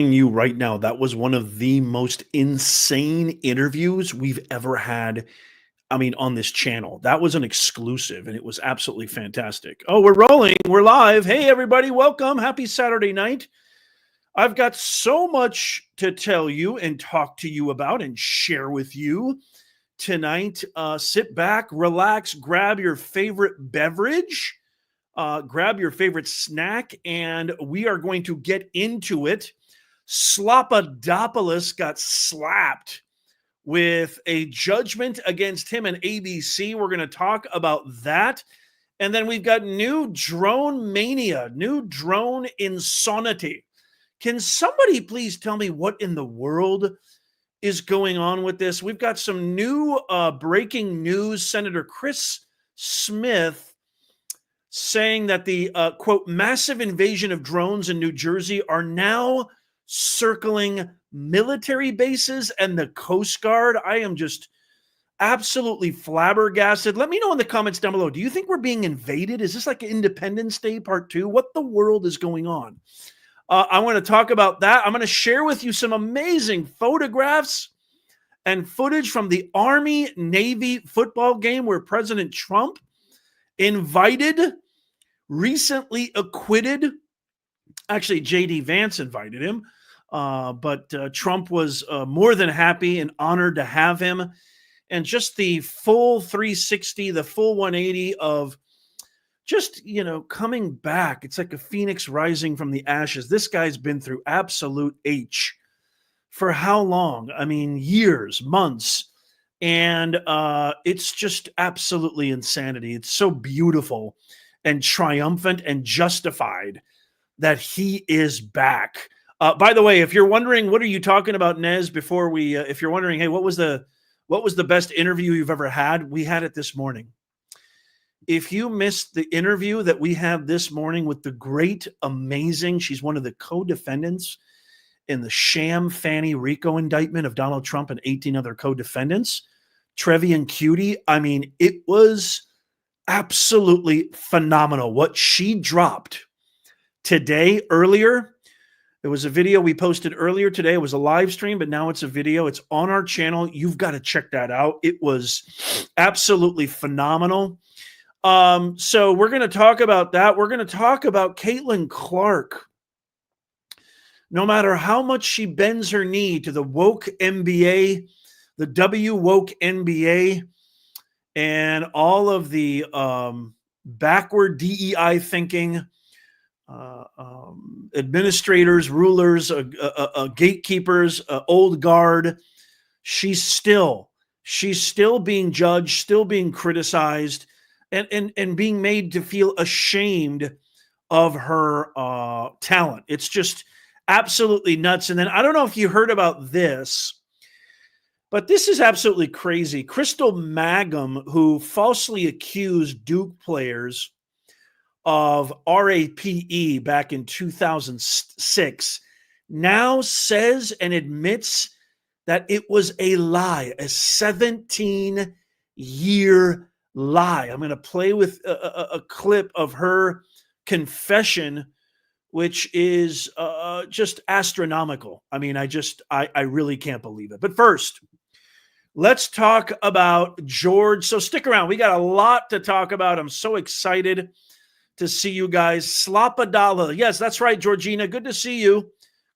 You right now, that was one of the most insane interviews we've ever had. I mean, on this channel. That was an exclusive and it was absolutely fantastic. Oh, we're rolling. We're live. Hey, everybody. Welcome. Happy Saturday night. I've got so much to tell you and talk to you about and share with you tonight. Sit back, relax, grab your favorite beverage, grab your favorite snack, and we are going to get into it. Stephanopoulos got slapped with a judgment against him and ABC. We're going to talk about that. And then we've got new drone mania, new drone insanity. Can somebody please tell me what in the world is going on with this? We've got some new breaking news. Senator Chris Smith saying that the, quote, massive invasion of drones in New Jersey are now circling military bases and the Coast Guard. I am just absolutely flabbergasted. Let me know in the comments down below. Do you think we're being invaded? Is this like Independence Day Part 2? What the world is going on? I want to talk about that. I'm going to share with you some amazing photographs and footage from the Army-Navy football game where President Trump invited recently acquitted, actually J.D. Vance invited him, but Trump was more than happy and honored to have him. And just the full 360, the full 180 of just, coming back. It's like a phoenix rising from the ashes. This guy's been through absolute H for how long? I mean, years, months. And it's just absolutely insanity. It's so beautiful and triumphant and justified that he is back. By the way, if you're wondering, what are you talking about, Nez? Before we, if you're wondering, hey, what was the best interview you've ever had? We had it this morning. If you missed the interview that we had this morning with the great, amazing, she's one of the co-defendants in the sham Fannie RICO indictment of Donald Trump and 18 other co-defendants, Trevian Cutie. I mean, it was absolutely phenomenal what she dropped today. Earlier, it was a video we posted earlier today. It was a live stream, but now it's a video. It's on our channel. You've got to check that out. It was absolutely phenomenal. So we're going to talk about that. We're going to talk about Caitlin Clark. No matter how much she bends her knee to the woke NBA, the woke NBA, and all of the backward DEI thinking administrators, rulers, gatekeepers, old guard, she's still being judged, still being criticized, and being made to feel ashamed of her talent. It's just absolutely nuts. And then I don't know if you heard about this, but this is absolutely crazy. Crystal Magum, who falsely accused Duke players of RAPE back in 2006, now says and admits that it was a lie, a 17-year lie. I'm going to play with a clip of her confession, which is just astronomical. I mean, I really can't believe it. But first, let's talk about George. So stick around. We got a lot to talk about. I'm so excited to see you guys. Stephanopoulos. Yes, that's right, Georgina. Good to see you.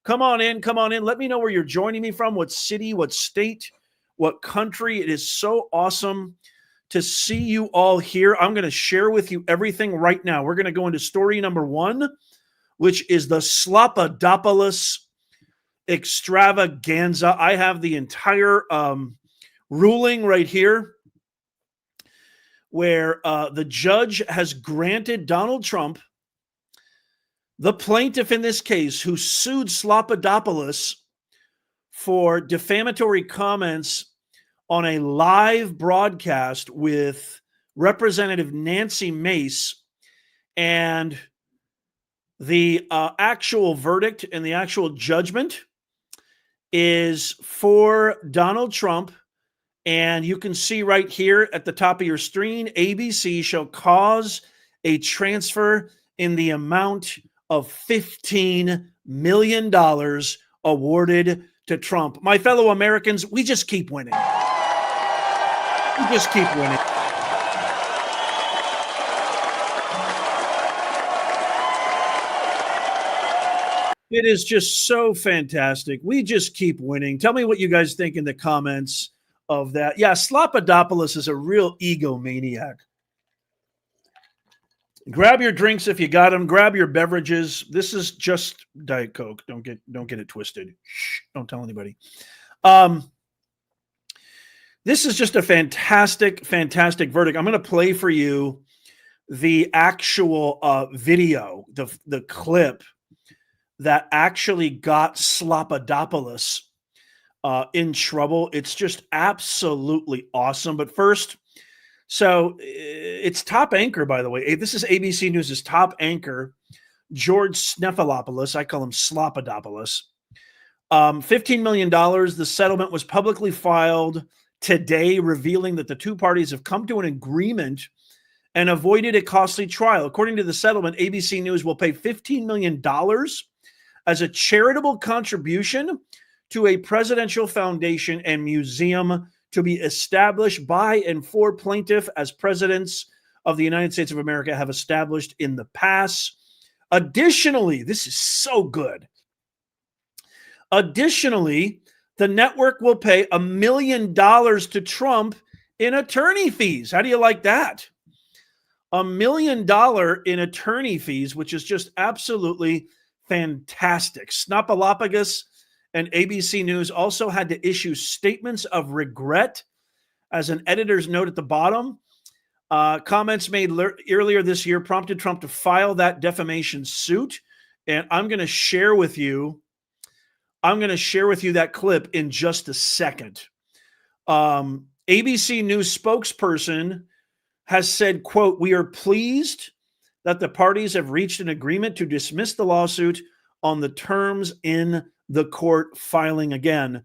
Come on in. Come on in. Let me know where you're joining me from, what city, what state, what country. It is so awesome to see you all here. I'm going to share with you everything right now. We're going to go into story number 1, which is the Stephanopoulos extravaganza. I have the entire ruling right here, where the judge has granted Donald Trump, the plaintiff in this case, who sued Stephanopoulos for defamatory comments on a live broadcast with Representative Nancy Mace, and the actual verdict and the actual judgment is for Donald Trump. And you can see right here at the top of your screen, ABC shall cause a transfer in the amount of $15 million awarded to Trump. My fellow Americans, we just keep winning. We just keep winning. It is just so fantastic. We just keep winning. Tell me what you guys think in the comments of that. Yeah, Stephanopoulos is a real egomaniac. Grab your drinks if you got them. Grab your beverages. This is just Diet Coke. Don't get it twisted. Shh, don't tell anybody. This is just a fantastic, fantastic verdict. I'm going to play for you the actual video, the clip that actually got Stephanopoulos in trouble. It's just absolutely awesome. But first, so it's top anchor, by the way. This is ABC News' top anchor, George Stephanopoulos. I call him Stephanopoulos. $15 million. The settlement was publicly filed today, revealing that the two parties have come to an agreement and avoided a costly trial. According to the settlement, ABC News will pay $15 million as a charitable contribution to a presidential foundation and museum to be established by and for plaintiff as presidents of the United States of America have established in the past. Additionally, this is so good. Additionally, the network will pay $1 million to Trump in attorney fees. How do you like that? $1 million in attorney fees, which is just absolutely fantastic. Stephanopoulos and ABC News also had to issue statements of regret as an editor's note at the bottom. Comments made earlier this year prompted Trump to file that defamation suit. And I'm going to share with you that clip in just a second. ABC News spokesperson has said, quote, "We are pleased that the parties have reached an agreement to dismiss the lawsuit on the terms in the court filing." Again,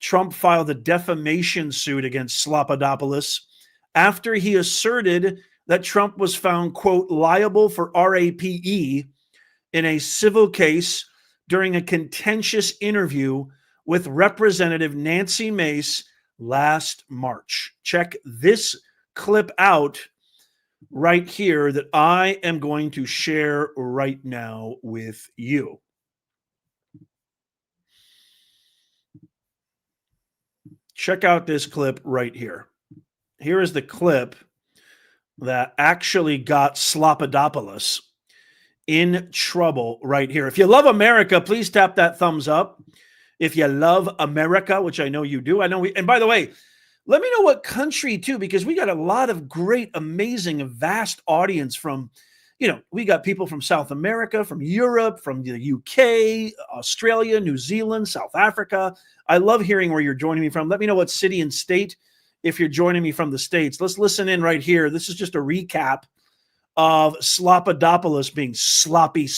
Trump filed a defamation suit against Stephanopoulos after he asserted that Trump was found, quote, liable for RAPE in a civil case during a contentious interview with Representative Nancy Mace last March. Check this clip out right here that I am going to share right now with you. Check out this clip right here. Here is the clip that actually got Stephanopoulos in trouble right here. If you love America, please tap that thumbs up. If you love America, which I know you do, and by the way, let me know what country too, because we got a lot of great, amazing, vast audience from, we got people from South America, from Europe, from the UK, Australia, New Zealand, South Africa. I love hearing where you're joining me from. Let me know what city and state if you're joining me from the States. Let's listen in right here. This is just a recap of Stephanopoulos being sloppy.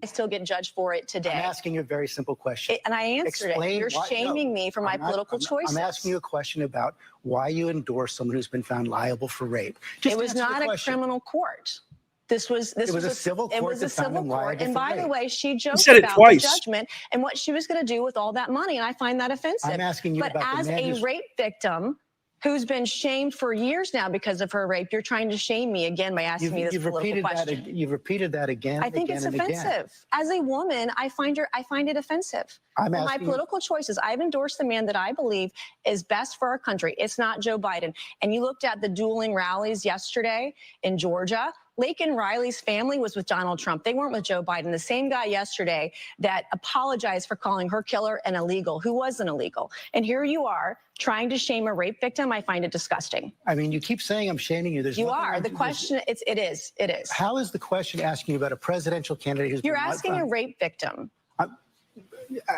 I still get judged for it today. I'm asking you a very simple question. And I answered it. You're shaming me for my political choices. I'm asking you a question about why you endorse someone who's been found liable for rape. It was not a criminal court. This was a civil court. It was a civil court. And by the way, she joked about the judgment and what she was going to do with all that money. And I find that offensive. I'm asking you but about as a rape victim who's been shamed for years now because of her rape, you're trying to shame me again by asking me this political question. You've repeated that again. I think it's offensive. As a woman, I find it offensive. For my political choices, I've endorsed the man that I believe is best for our country. It's not Joe Biden. And you looked at the dueling rallies yesterday in Georgia. Laken Riley's family was with Donald Trump. They weren't with Joe Biden. The same guy yesterday that apologized for calling her killer an illegal, who wasn't illegal. And here you are trying to shame a rape victim. I find it disgusting. I mean, you keep saying I'm shaming you. You are. The question, it is. How is the question asking you about a presidential candidate who's You're asking a rape victim.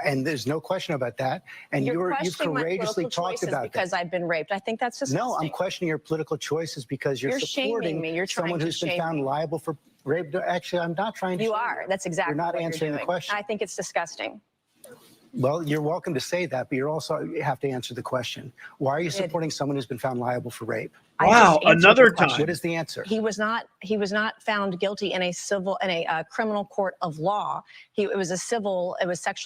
And there's no question about that. And you've courageously talked about that. Because I've been raped. I think that's disgusting. No, I'm questioning your political choices because you're supporting me. You're someone who's been found liable for rape. Actually, I'm not trying to. You are. That's exactly. You're not answering the question. I think it's disgusting. Well, you're welcome to say that, but you have to answer the question. Why are you supporting someone who's been found liable for rape? Wow, another time. What is the answer? He was not found guilty in a criminal court of law. It was sexual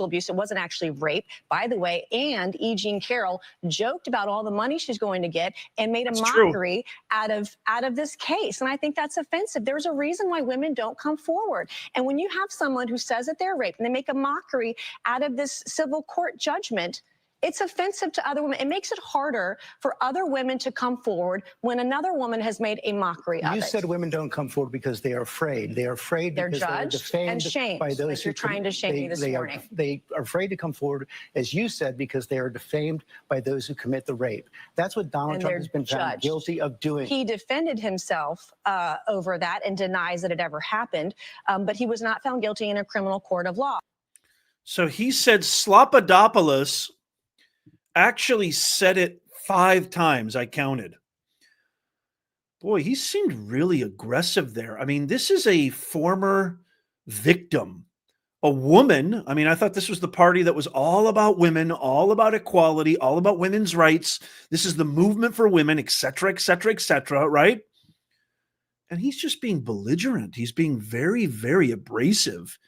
abuse. It wasn't actually rape, by the way. And E. Jean Carroll joked about all the money she's going to get and made a mockery out of this case. And I think that's offensive. There's a reason why women don't come forward. And when you have someone who says that they're raped and they make a mockery out of this civil court judgment, it's offensive to other women. It makes it harder for other women to come forward when another woman has made a mockery of it. You said women don't come forward because they are afraid. They are afraid because they're defamed and shamed by those like you're trying to shame me this morning. They are afraid to come forward, as you said, because they are defamed by those who commit the rape. That's what Donald Trump has been found guilty of doing. He defended himself over that and denies that it ever happened, but he was not found guilty in a criminal court of law. So he said Stephanopoulos actually said it 5 times. I counted. Boy, he seemed really aggressive there. I mean, this is a former victim, a woman. I mean, I thought this was the party that was all about women, all about equality, all about women's rights. This is the movement for women, et cetera, right? And he's just being belligerent. He's being very, very abrasive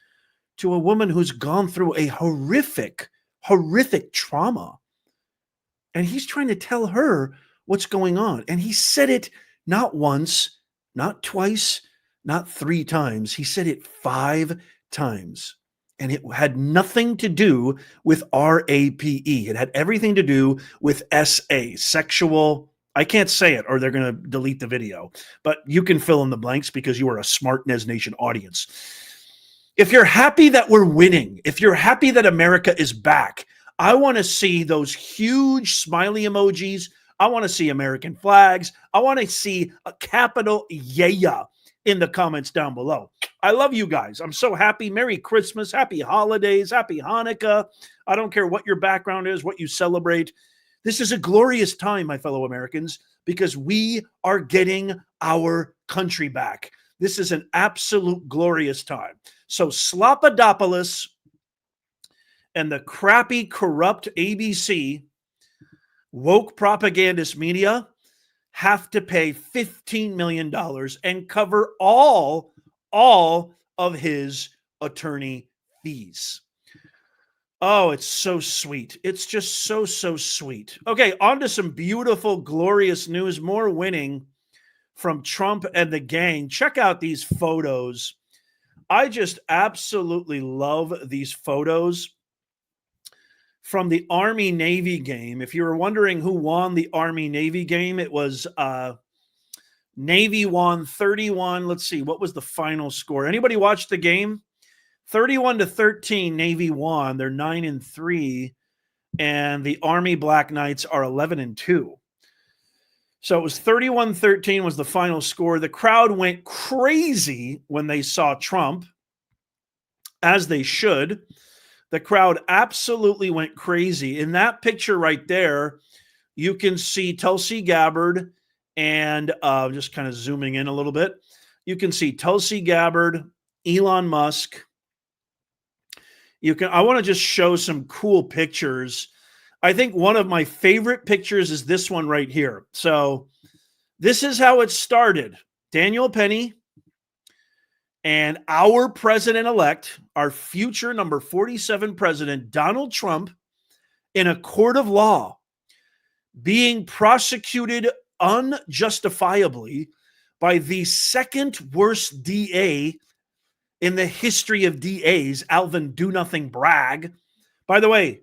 to a woman who's gone through a horrific trauma. And he's trying to tell her what's going on. And he said it not once, not twice, not 3 times. He said it 5 times. And it had nothing to do with RAPE. It had everything to do with SA, sexual. I can't say it or they're going to delete the video. But you can fill in the blanks because you are a smart Nez Nation audience. If you're happy that we're winning, if you're happy that America is back, I want to see those huge smiley emojis. I want to see American flags. I want to see a capital yeah in the comments down below. I love you guys. I'm so happy. Merry Christmas. Happy holidays. Happy Hanukkah. I don't care what your background is, what you celebrate. This is a glorious time, my fellow Americans, because we are getting our country back. This is an absolute glorious time. So Stephanopoulos and the crappy, corrupt ABC woke propagandist media have to pay $15 million and cover all of his attorney fees. Oh, it's so sweet. It's just so sweet. Okay, on to some beautiful, glorious news. More winning from Trump and the gang. Check out these photos. I just absolutely love these photos from the Army-Navy game. If you were wondering who won the Army-Navy game, it was Navy won 31. Let's see, what was the final score? Anybody watch the game? 31-13, Navy won. They're 9-3, and the Army Black Knights are 11-2. So it was 31-13 was the final score. The crowd went crazy when they saw Trump, as they should. The crowd absolutely went crazy. In that picture right there, you can see Tulsi Gabbard and just kind of zooming in a little bit. You can see Tulsi Gabbard, Elon Musk. I want to just show some cool pictures. I think one of my favorite pictures is this one right here. So this is how it started. Daniel Penny and our president-elect, our future number 47 president, Donald Trump, in a court of law, being prosecuted unjustifiably by the second worst DA in the history of DAs, Alvin Do-Nothing Bragg. By the way,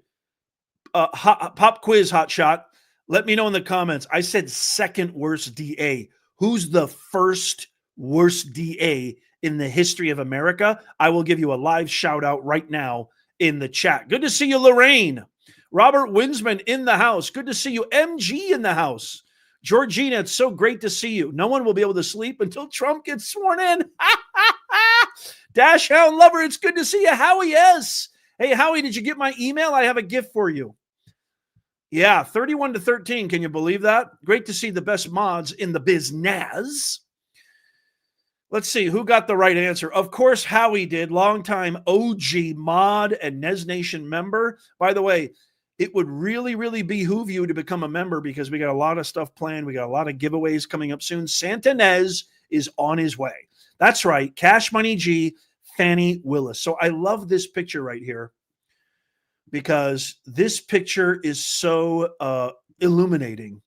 pop quiz hotshot, let me know in the comments. I said second worst DA. Who's the first worst DA in the history of America? I will give you a live shout out right now in the chat. Good to see you, Lorraine. Robert Winsman in the house. Good to see you. MG in the house. Georgina, it's so great to see you. No one will be able to sleep until Trump gets sworn in. Dash Hound Lover, it's good to see you. Howie S. Hey, Howie, did you get my email? I have a gift for you. Yeah, 31-13. Can you believe that? Great to see the best mods in the business. Let's see who got the right answer. Of course, Howie did. Longtime OG mod and Nez Nation member. By the way, it would really, really behoove you to become a member because we got a lot of stuff planned. We got a lot of giveaways coming up soon. Santanez is on his way. That's right. Cash Money G, Fannie Willis. So I love this picture right here because this picture is so illuminating.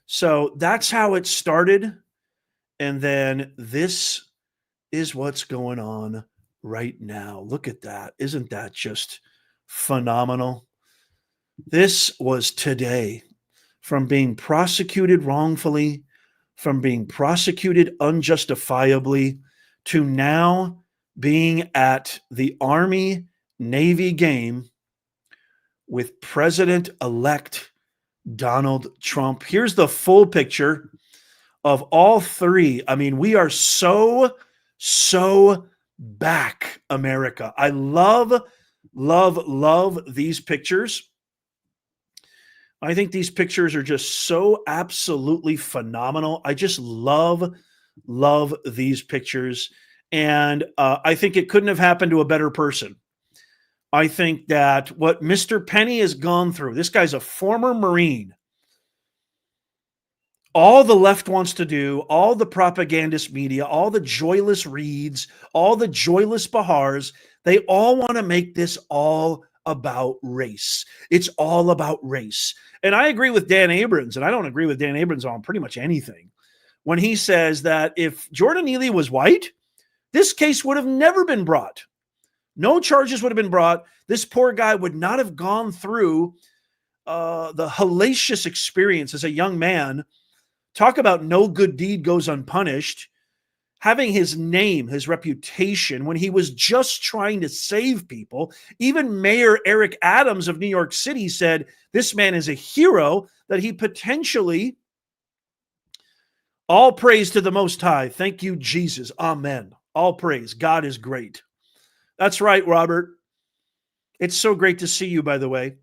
So that's how it started. And then this is what's going on right now. Look at that. Isn't that just phenomenal? This was today, from being prosecuted wrongfully, from being prosecuted unjustifiably, to now being at the Army-Navy game with President-elect Donald Trump. Here's the full picture of all three. I mean, we are so back, America. I love these pictures. I think these pictures are just so absolutely phenomenal. I just love these pictures. And I think it couldn't have happened to a better person. I think that what Mr. Penny has gone through, this guy's a former Marine. All the left wants to do, all the propagandist media, all the joyless Reeds, all the joyless Bahars, they all want to make this all about race. It's all about race. And I agree with Dan Abrams, and I don't agree with Dan Abrams on pretty much anything, when he says that if Jordan Neely was white, this case would have never been brought. No charges would have been brought. This poor guy would not have gone through the hellacious experience as a young man. Talk about no good deed goes unpunished. Having his name, his reputation, when he was just trying to save people. Even Mayor Eric Adams of New York City said this man is a hero, that he potentially, all praise to the Most High. Thank you, Jesus. Amen. All praise. God is great. That's right, Robert. It's so great to see you, by the way.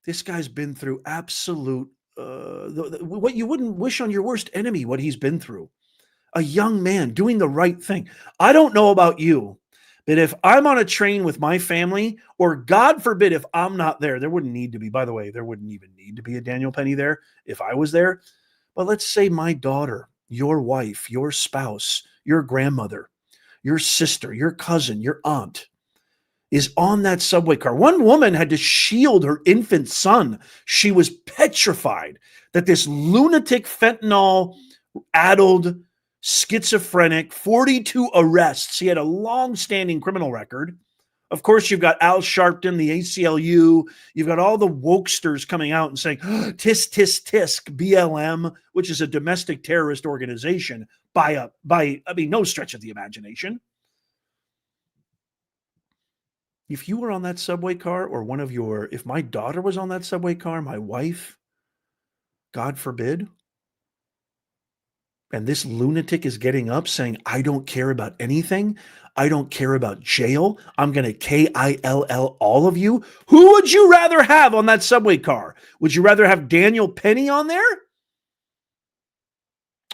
This guy's been through absolute, what you wouldn't wish on your worst enemy, what he's been through. A young man doing the right thing. I don't know about you, but if I'm on a train with my family, or God forbid, if I'm not there, there wouldn't need to be, by the way, there wouldn't even need to be a Daniel Penny there if I was there. But let's say my daughter, your wife, your spouse, your grandmother, your sister, your cousin, your aunt is on that subway car. One woman had to shield her infant son. She was petrified that this lunatic, fentanyl-addled, schizophrenic, 42 arrests. He had a long-standing criminal record. Of course, you've got Al Sharpton, the ACLU. You've got all the wokesters coming out and saying, tisk, tisk, tisk, BLM, which is a domestic terrorist organization by no stretch of the imagination. If you were on that subway car, or if my daughter was on that subway car, my wife, God forbid, and this lunatic is getting up saying, I don't care about anything. I don't care about jail. I'm going to KILL all of you. Who would you rather have on that subway car? Would you rather have Daniel Penny on there?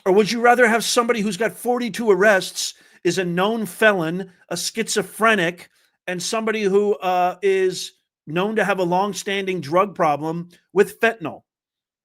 Or would you rather have somebody who's got 42 arrests, is a known felon, a schizophrenic, and somebody who is known to have a long-standing drug problem with fentanyl?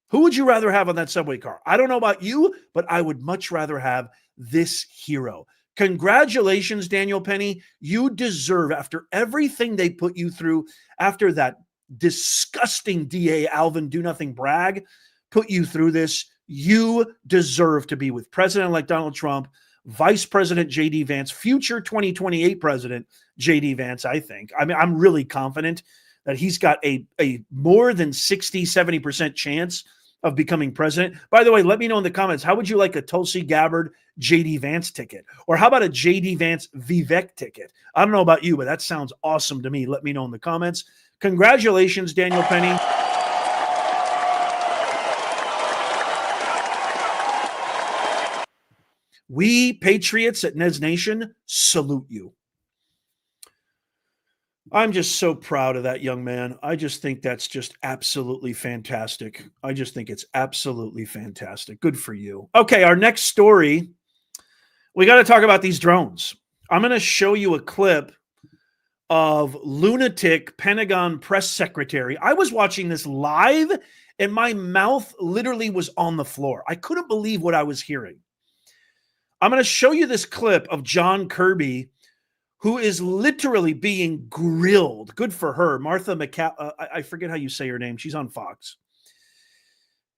Who would you rather have on that subway car? I don't know about you, but I would much rather have this hero. Congratulations, Daniel Penny. You deserve, after everything they put you through, after that disgusting DA Alvin Do-Nothing Bragg put you through this, you deserve to be with President-elect Donald Trump, Vice President J.D. Vance, future 2028 President J.D. Vance, I think. I mean, I'm really confident that he's got a more than 60, 70% chance of becoming president. By the way, let me know in the comments, how would you like a Tulsi Gabbard J.D. Vance ticket? Or how about a J.D. Vance Vivek ticket? I don't know about you, but that sounds awesome to me. Let me know in the comments. Congratulations, Daniel Penny. We patriots at Nez Nation salute you. I'm just so proud of that young man. I just think that's just absolutely fantastic. I just think it's absolutely fantastic. Good for you. Okay, our next story, we got to talk about these drones. I'm going to show you a clip of lunatic Pentagon press secretary. I was watching this live and my mouth literally was on the floor. I couldn't believe what I was hearing. I'm going to show you this clip of John Kirby, who is literally being grilled. Good for her. Martha McCallum. I forget how you say her name. She's on Fox.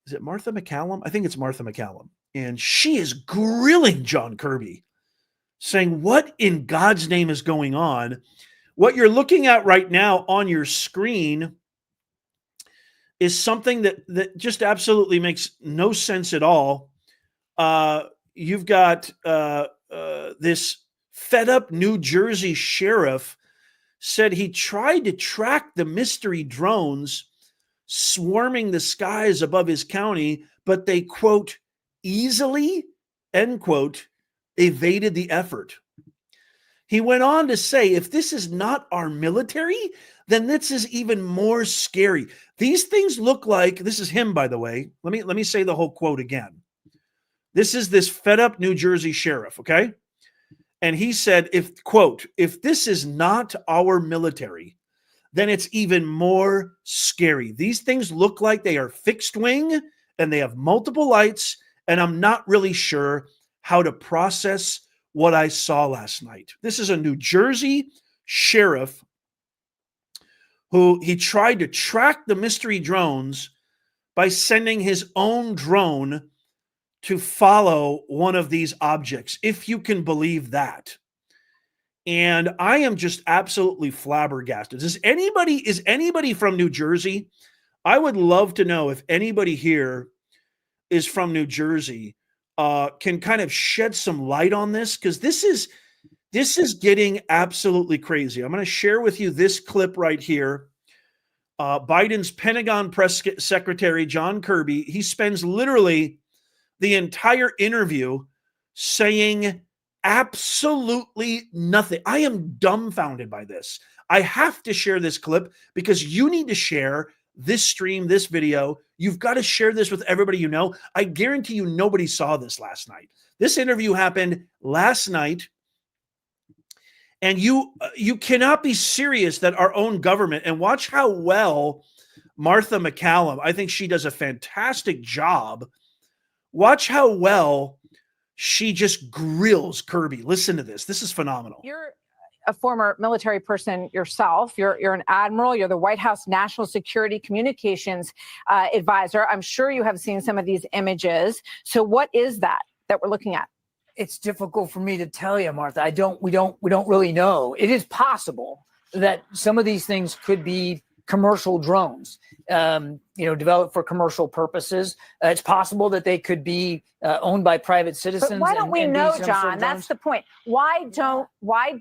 Is it Martha McCallum? I think it's Martha McCallum. And she is grilling John Kirby, saying, what in God's name is going on? What you're looking at right now on your screen is something that just absolutely makes no sense at all. You've got this fed up New Jersey sheriff said he tried to track the mystery drones swarming the skies above his county, but they, quote, easily, end quote, evaded the effort. He went on to say, if this is not our military, then this is even more scary. These things look like, this is him, by the way. Let me say the whole quote again. This is this fed up New Jersey sheriff, okay? And he said, if, quote, if this is not our military, then it's even more scary. These things look like they are fixed wing and they have multiple lights, and I'm not really sure how to process what I saw last night. This is a New Jersey sheriff who he tried to track the mystery drones by sending his own drone to follow one of these objects, if you can believe that. And I am just absolutely flabbergasted. Is anybody from New Jersey? I would love to know if anybody here is from New Jersey, can kind of shed some light on this, because this is getting absolutely crazy. I'm going to share with you this clip right here. Biden's Pentagon press secretary, John Kirby, he spends literally the entire interview saying absolutely nothing. I am dumbfounded by this. I have to share this clip because you need to share this stream, this video. You've got to share this with everybody you know. I guarantee you nobody saw this last night. This interview happened last night, and you cannot be serious that our own government, and watch how well Martha McCallum, I think she does a fantastic job. Watch how well she just grills Kirby. Listen to this. This is phenomenal. You're a former military person yourself. You're an admiral. You're the White House National Security Communications advisor. I'm sure you have seen some of these images. So what is that we're looking at? It's difficult for me to tell you, Martha. We don't really know. It is possible that some of these things could be commercial drones, developed for commerul purposes. It's possible that they could be owned by private citizens. But why don't we know, John? That's the point. Why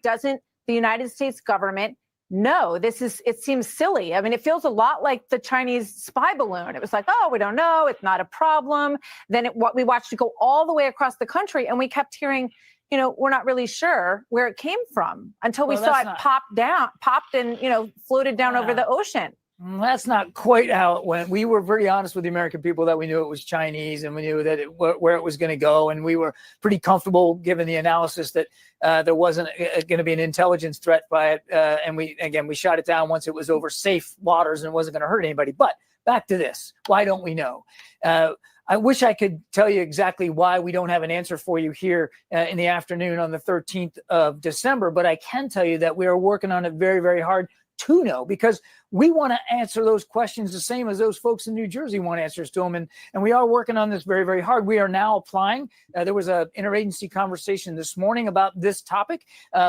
doesn't the United States government know? It seems silly. I mean, it feels a lot like the Chinese spy balloon. It was like, oh, we don't know. It's not a problem. Then what we watched it go all the way across the country, and we kept hearing, we're not really sure where it came from until we saw it popped and, floated down over the ocean. That's not quite how it went. We were very honest with the American people that we knew it was Chinese, and we knew that where it was going to go. And we were pretty comfortable, given the analysis, that there wasn't going to be an intelligence threat by it. And we shot it down once it was over safe waters and it wasn't going to hurt anybody. But back to this. Why don't we know? I wish I could tell you exactly why we don't have an answer for you here in the afternoon on the 13th of December, but I can tell you that we are working on it very, very hard to know, because we want to answer those questions the same as those folks in New Jersey want answers to them. And we are working on this very, very hard. We are now applying. There was an interagency conversation this morning about this topic,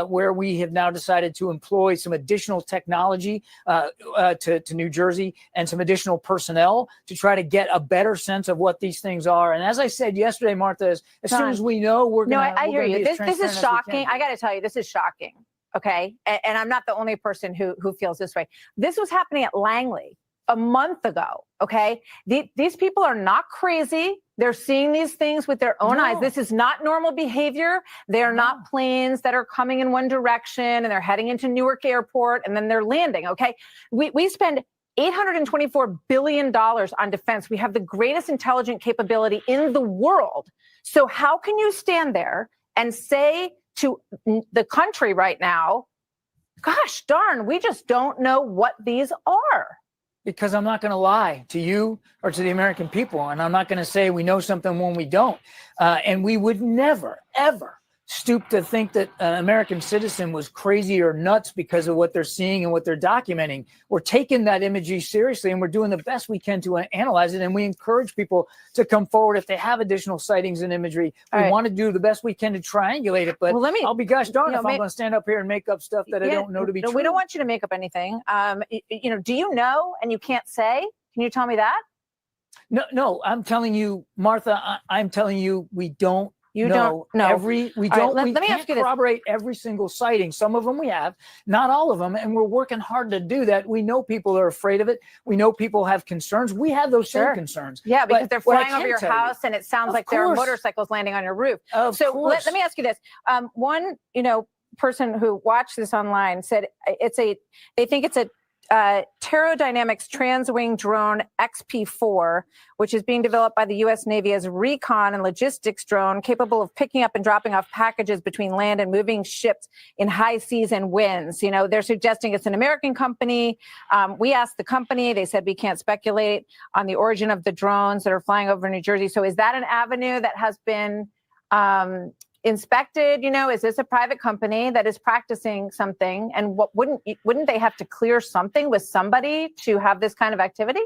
where we have now decided to employ some additional technology to New Jersey and some additional personnel to try to get a better sense of what these things are. And as I said yesterday, Martha, as soon as we know, we're going to. No, I hear you. This is shocking. I got to tell you, this is shocking. Okay. And I'm not the only person who feels this way. This was happening at Langley a month ago. Okay. These people are not crazy. They're seeing these things with their own eyes. This is not normal behavior. They are not planes that are coming in one direction and they're heading into Newark Airport and then they're landing. Okay. We spend $824 billion on defense. We have the greatest intelligent capability in the world. So how can you stand there and say to the country right now, gosh darn, we just don't know what these are. Because I'm not going to lie to you or to the American people, and I'm not going to say we know something when we don't. And we would never, ever stoop to think that an American citizen was crazy or nuts because of what they're seeing and what they're documenting. We're taking that imagery seriously, and we're doing the best we can to analyze it. And we encourage people to come forward if they have additional sightings and imagery. We want to do the best we can to triangulate it. But I'll be gosh darn if I'm going to stand up here and make up stuff that I don't know to be true. We don't want you to make up anything. Do you know and you can't say? Can you tell me that? No, I'm telling you, Martha, I'm telling you, we don't. You don't know. We can't ask you corroborate every single sighting. Some of them we have, not all of them. And we're working hard to do that. We know people are afraid of it. We know people have concerns. We have those same concerns. Yeah, because they're flying over your house and it sounds like there are motorcycles landing on your roof. So let me ask you this. One, person who watched this online said they think it's a Pterodynamics Transwing Drone XP4, which is being developed by the U.S. Navy as a recon and logistics drone capable of picking up and dropping off packages between land and moving ships in high seas and winds. They're suggesting it's an American company. We asked the company. They said we can't speculate on the origin of the drones that are flying over New Jersey. So is that an avenue that has been inspected? Is this a private company that is practicing something? And what wouldn't they have to clear something with somebody to have this kind of activity?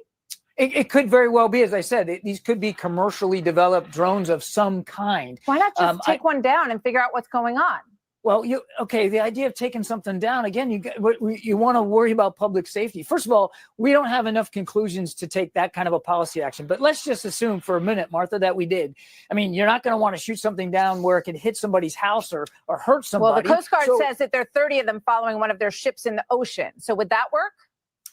It could very well be, as I said, these could be commercially developed drones of some kind. Why not just take one down and figure out what's going on? Well, the idea of taking something down, again, you want to worry about public safety. First of all, we don't have enough conclusions to take that kind of a policy action. But let's just assume for a minute, Martha, that we did. I mean, you're not going to want to shoot something down where it could hit somebody's house or hurt somebody. Well, the Coast Guard says that there are 30 of them following one of their ships in the ocean. So would that work?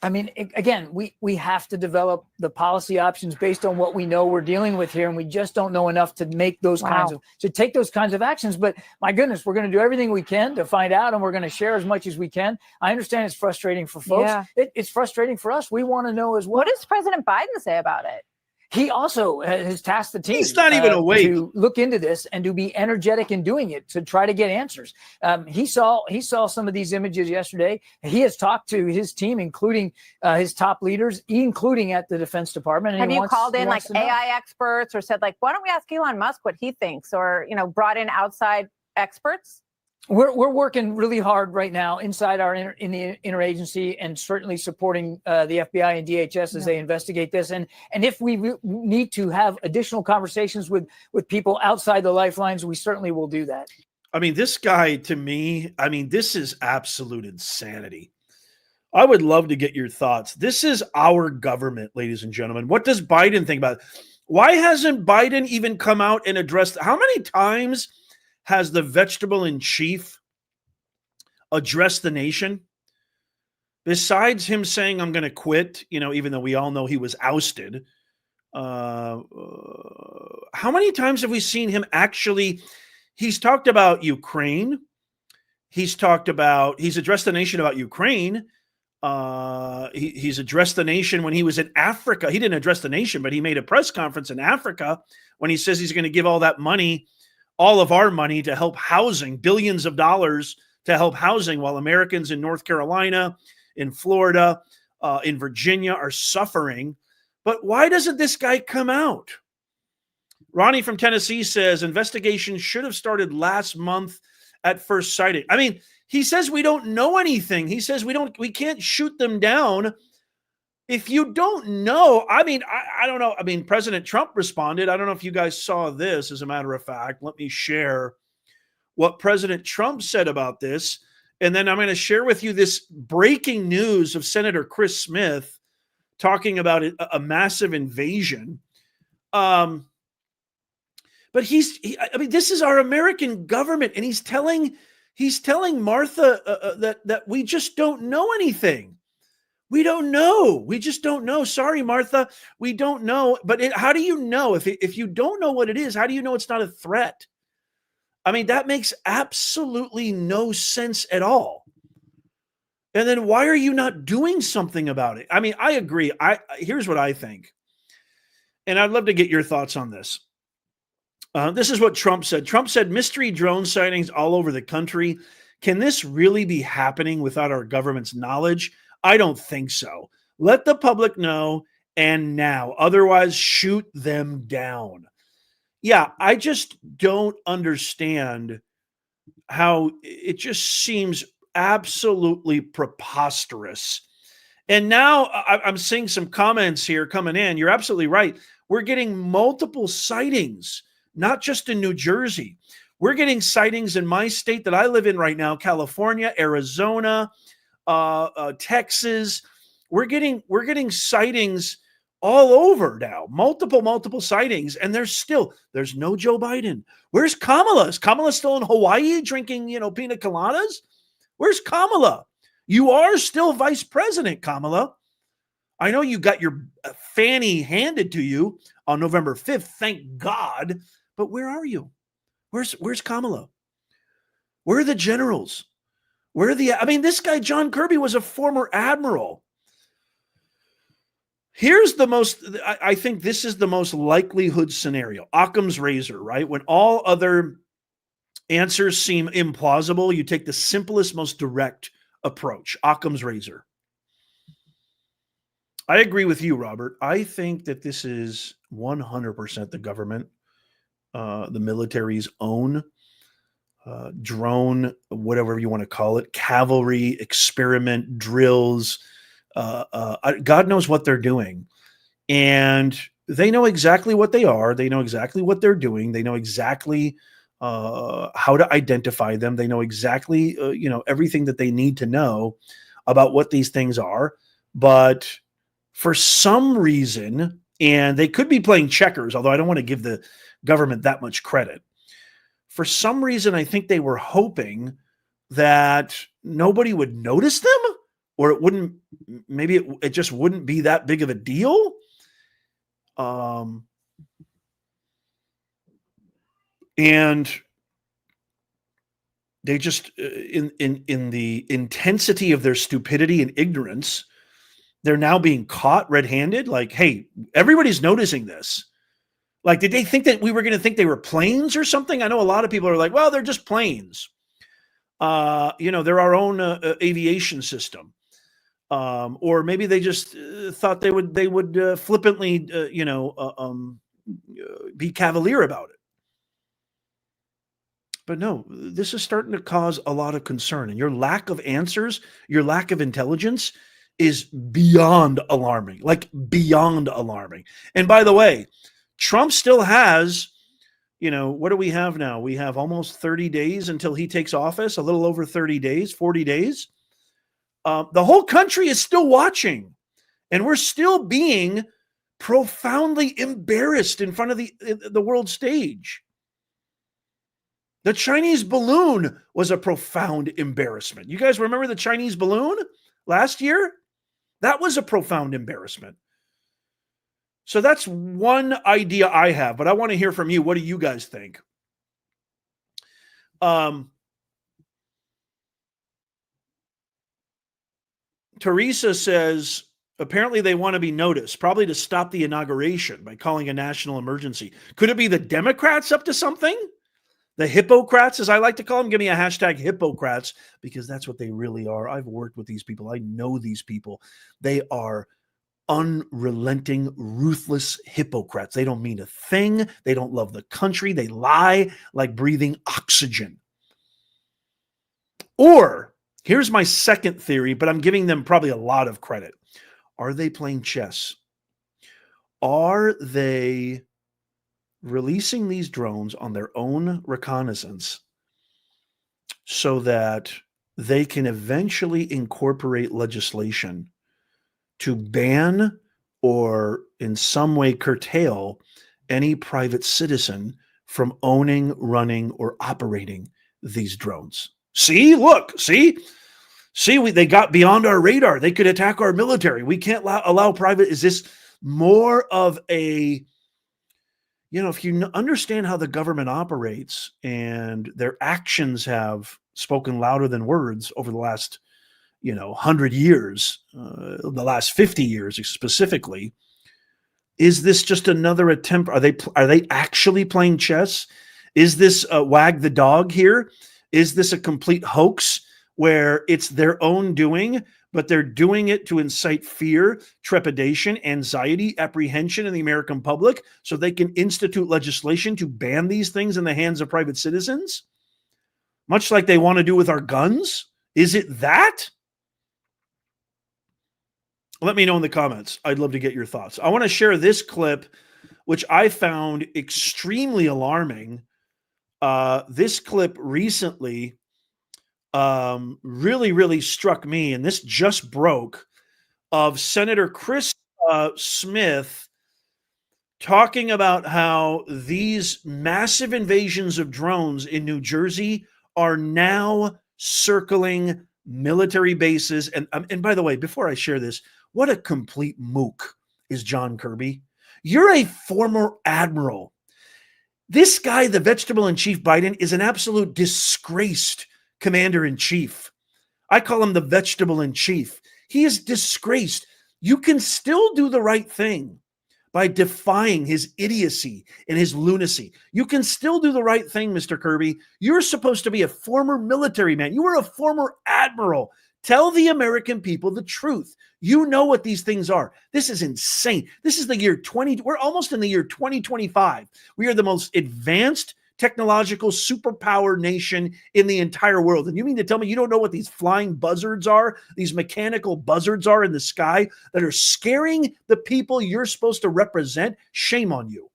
I mean, again, we have to develop the policy options based on what we know we're dealing with here, and we just don't know enough to make those to take those kinds of actions. But my goodness, we're going to do everything we can to find out, and we're going to share as much as we can. I understand it's frustrating for folks. Yeah. It's frustrating for us. We want to know as well. What does President Biden say about it? He also has tasked the team. He's not even awake to look into this and to be energetic in doing it to try to get answers. He saw some of these images yesterday. He has talked to his team, including his top leaders, including at the Defense Department. Have you called in like AI experts or said like, why don't we ask Elon Musk what he thinks, or brought in outside experts? We're working really hard right now inside in the interagency, and certainly supporting the FBI and DHS as they investigate this. And if we need to have additional conversations with people outside the lifelines, we certainly will do that. I mean, this guy, to me, this is absolute insanity. I would love to get your thoughts. This is our government, ladies and gentlemen. What does Biden think about it? Why hasn't Biden even come out and addressed? How many times has the vegetable in chief addressed the nation? Besides him saying, I'm going to quit, even though we all know he was ousted. How many times have we seen him actually? He's talked about Ukraine. He's addressed the nation about Ukraine. He's addressed the nation when he was in Africa. He didn't address the nation, but he made a press conference in Africa when he says he's going to give all that money, all of our money, to help housing, billions of dollars to help housing, while Americans in North Carolina, in Florida, in Virginia are suffering. But why doesn't this guy come out? Ronnie from Tennessee says investigation should have started last month at first sighting. I mean, he says we don't know anything. He says we can't shoot them down. If you don't know, I don't know. I mean, President Trump responded. I don't know if you guys saw this, as a matter of fact. Let me share what President Trump said about this. And then I'm going to share with you this breaking news of Senator Chris Smith talking about a massive invasion. But this is our American government, and he's telling Martha that we just don't know anything. We don't know. We just don't know. Sorry, Martha. We don't know. But how do you know? If you don't know what it is, how do you know it's not a threat? I mean, that makes absolutely no sense at all. And then why are you not doing something about it? I mean, I agree. Here's what I think. And I'd love to get your thoughts on this. This is what Trump said. Trump said mystery drone sightings all over the country Can this really be happening without our government's knowledge? I don't think so. Let the public know, and now. Otherwise, shoot them down. Yeah, I just don't understand how it just seems absolutely preposterous. And now I'm seeing some comments here coming in. You're absolutely right. We're getting multiple sightings, not just in New Jersey. We're getting sightings in my state that I live in right now, California, Arizona, Texas. We're getting sightings all over now, multiple sightings, and there's no Joe Biden. Where's Kamala? Is Kamala still in Hawaii drinking, pina coladas? Where's Kamala? You are still vice president, Kamala. I know you got your fanny handed to you on November 5th, thank God, but where are you? Where's Kamala? Where are the generals? This guy, John Kirby, was a former admiral. Here's I think this is the most likelihood scenario. Occam's razor, right? When all other answers seem implausible, you take the simplest, most direct approach. Occam's razor. I agree with you, Robert. I think that this is 100% the government, the military's own drone, whatever you want to call it, cavalry, experiment, drills. God knows what they're doing. And they know exactly what they are. They know exactly what they're doing. They know exactly how to identify them. They know exactly, everything that they need to know about what these things are. But for some reason, and they could be playing checkers, although I don't want to give the government that much credit. For some reason, I think they were hoping that nobody would notice them, or it just wouldn't be that big of a deal. And they just, in the intensity of their stupidity and ignorance, they're now being caught red-handed. Like, hey, everybody's noticing this. Like, did they think that we were going to think they were planes or something? I know a lot of people are like, well, they're just planes. They're our own aviation system. Or maybe they just thought they would flippantly, be cavalier about it. But no, this is starting to cause a lot of concern. And your lack of answers, your lack of intelligence is beyond alarming, like beyond alarming. And by the way, Trump still has, what do we have now? We have almost 30 days until he takes office, a little over 30 days, 40 days. The whole country is still watching, and we're still being profoundly embarrassed in front of the world stage. The Chinese balloon was a profound embarrassment. You guys remember the Chinese balloon last year? That was a profound embarrassment. So that's one idea I have, but I want to hear from you. What do you guys think? Teresa says, apparently they want to be noticed, probably to stop the inauguration by calling a national emergency. Could it be the Democrats up to something? The Hippocrats, as I like to call them. Give me a hashtag Hippocrats, because that's what they really are. I've worked with these people. I know these people. They are unrelenting, ruthless hypocrites. They don't mean a thing. They don't love the country. They lie like breathing oxygen. Or, here's my second theory, but I'm giving them probably a lot of credit. Are they playing chess? Are they releasing these drones on their own reconnaissance so that they can eventually incorporate legislation to ban or in some way curtail any private citizen from owning, running, or operating these drones? See, look, see, they got beyond our radar. They could attack our military. We can't allow private. Is this more of a, if you understand how the government operates and their actions have spoken louder than words over the last, 100 years, the last 50 years specifically, is this just another attempt? Are they actually playing chess? Is this wag the dog here? Is this a complete hoax? where it's their own doing, but they're doing it to incite fear, trepidation, anxiety, apprehension in the American public so they can institute legislation to ban these things in the hands of private citizens, much like they want to do with our guns? Is it that? Let me know in the comments. I'd love to get your thoughts. I want to share this clip, which I found extremely alarming. This clip recently really struck me, and this just broke, of Senator Chris Smith talking about how these massive invasions of drones in New Jersey are now circling military bases. And by the way, before I share this, what a complete mook is John Kirby. You're a former admiral. This guy, the vegetable-in-chief Biden, is an absolute disgraced commander-in-chief. I call him the vegetable-in-chief. He is disgraced. You can still do the right thing by defying his idiocy and his lunacy. You can still do the right thing, Mr. Kirby. You're supposed to be a former military man. You were a former admiral. Tell the American people the truth. You know what these things are. This is insane. This is the year 20. We're almost in the year 2025. We are the most advanced technological superpower nation in the entire world. And you mean to tell me you don't know what these flying buzzards are, these mechanical buzzards are in the sky that are scaring the people you're supposed to represent? Shame on you.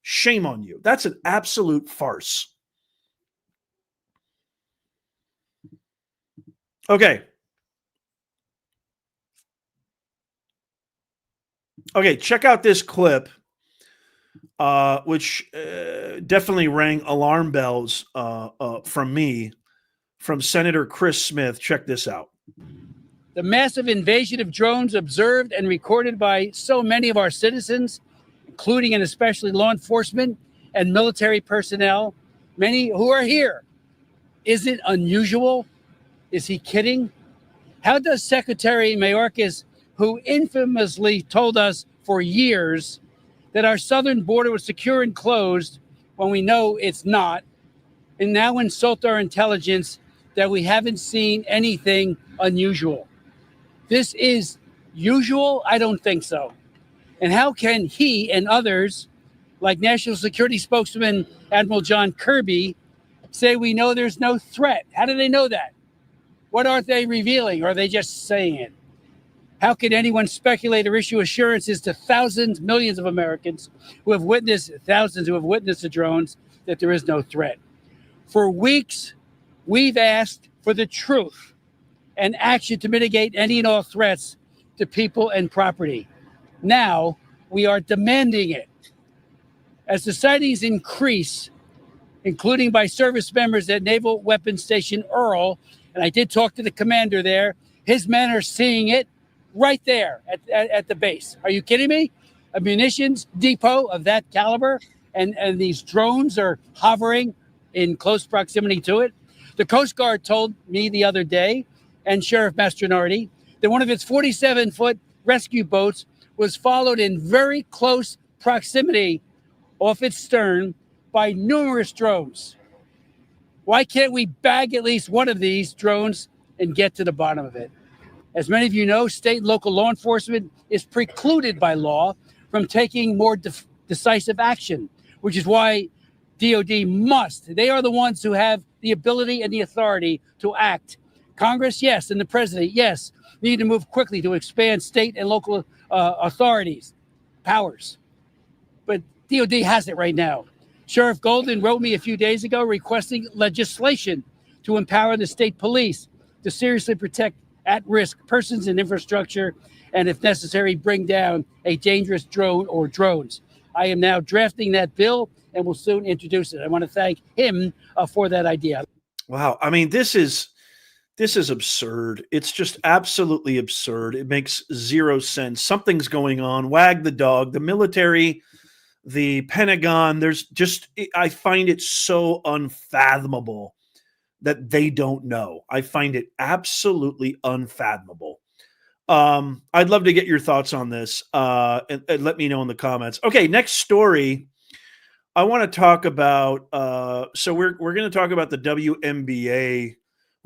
Shame on you. That's an absolute farce. Okay. Okay, check out this clip, which definitely rang alarm bells from me, from Senator Chris Smith. Check this out. The massive invasion of drones observed and recorded by so many of our citizens, including and especially law enforcement and military personnel, many who are here. Is it unusual? Is he kidding? How does Secretary Mayorkas, who infamously told us for years that our southern border was secure and closed when we know it's not, and now insult our intelligence that we haven't seen anything unusual? This is usual? I don't think so. And how can he and others, like National Security Spokesman Admiral John Kirby, say we know there's no threat? How do they know that? What aren't they revealing? Or are they just saying it? How can anyone speculate or issue assurances to thousands, millions of Americans who have witnessed, thousands who have witnessed the drones, that there is no threat? For weeks, we've asked for the truth and action to mitigate any and all threats to people and property. Now, we are demanding it. As the sightings increase, including by service members at Naval Weapons Station Earl, and I did talk to the commander there, his men are seeing it right there at the base. Are you kidding me? A munitions depot of that caliber, and these drones are hovering in close proximity to it. The Coast Guard told me the other day, and Sheriff Mastronardi, that one of its 47-foot rescue boats was followed in very close proximity off its stern by numerous drones. Why can't we bag at least one of these drones and get to the bottom of it? As many of you know, state and local law enforcement is precluded by law from taking more decisive action, which is why DOD must. They are the ones who have the ability and the authority to act. Congress, yes, and the president, yes, need to move quickly to expand state and local authorities, powers. But DOD has it right now. Sheriff Golden wrote me a few days ago requesting legislation to empower the state police to seriously protect at-risk persons and infrastructure, and if necessary, bring down a dangerous drone or drones. I am now drafting that bill and will soon introduce it. I want to thank him for that idea. Wow. I mean, this is absurd. It's just absolutely absurd. It makes zero sense. Something's going on. Wag the dog. The military, the Pentagon, I find it so unfathomable that they don't know. I find it absolutely unfathomable. I'd love to get your thoughts on this and let me know in the comments. Okay, next story. I want to talk about, so we're going to talk about the WNBA,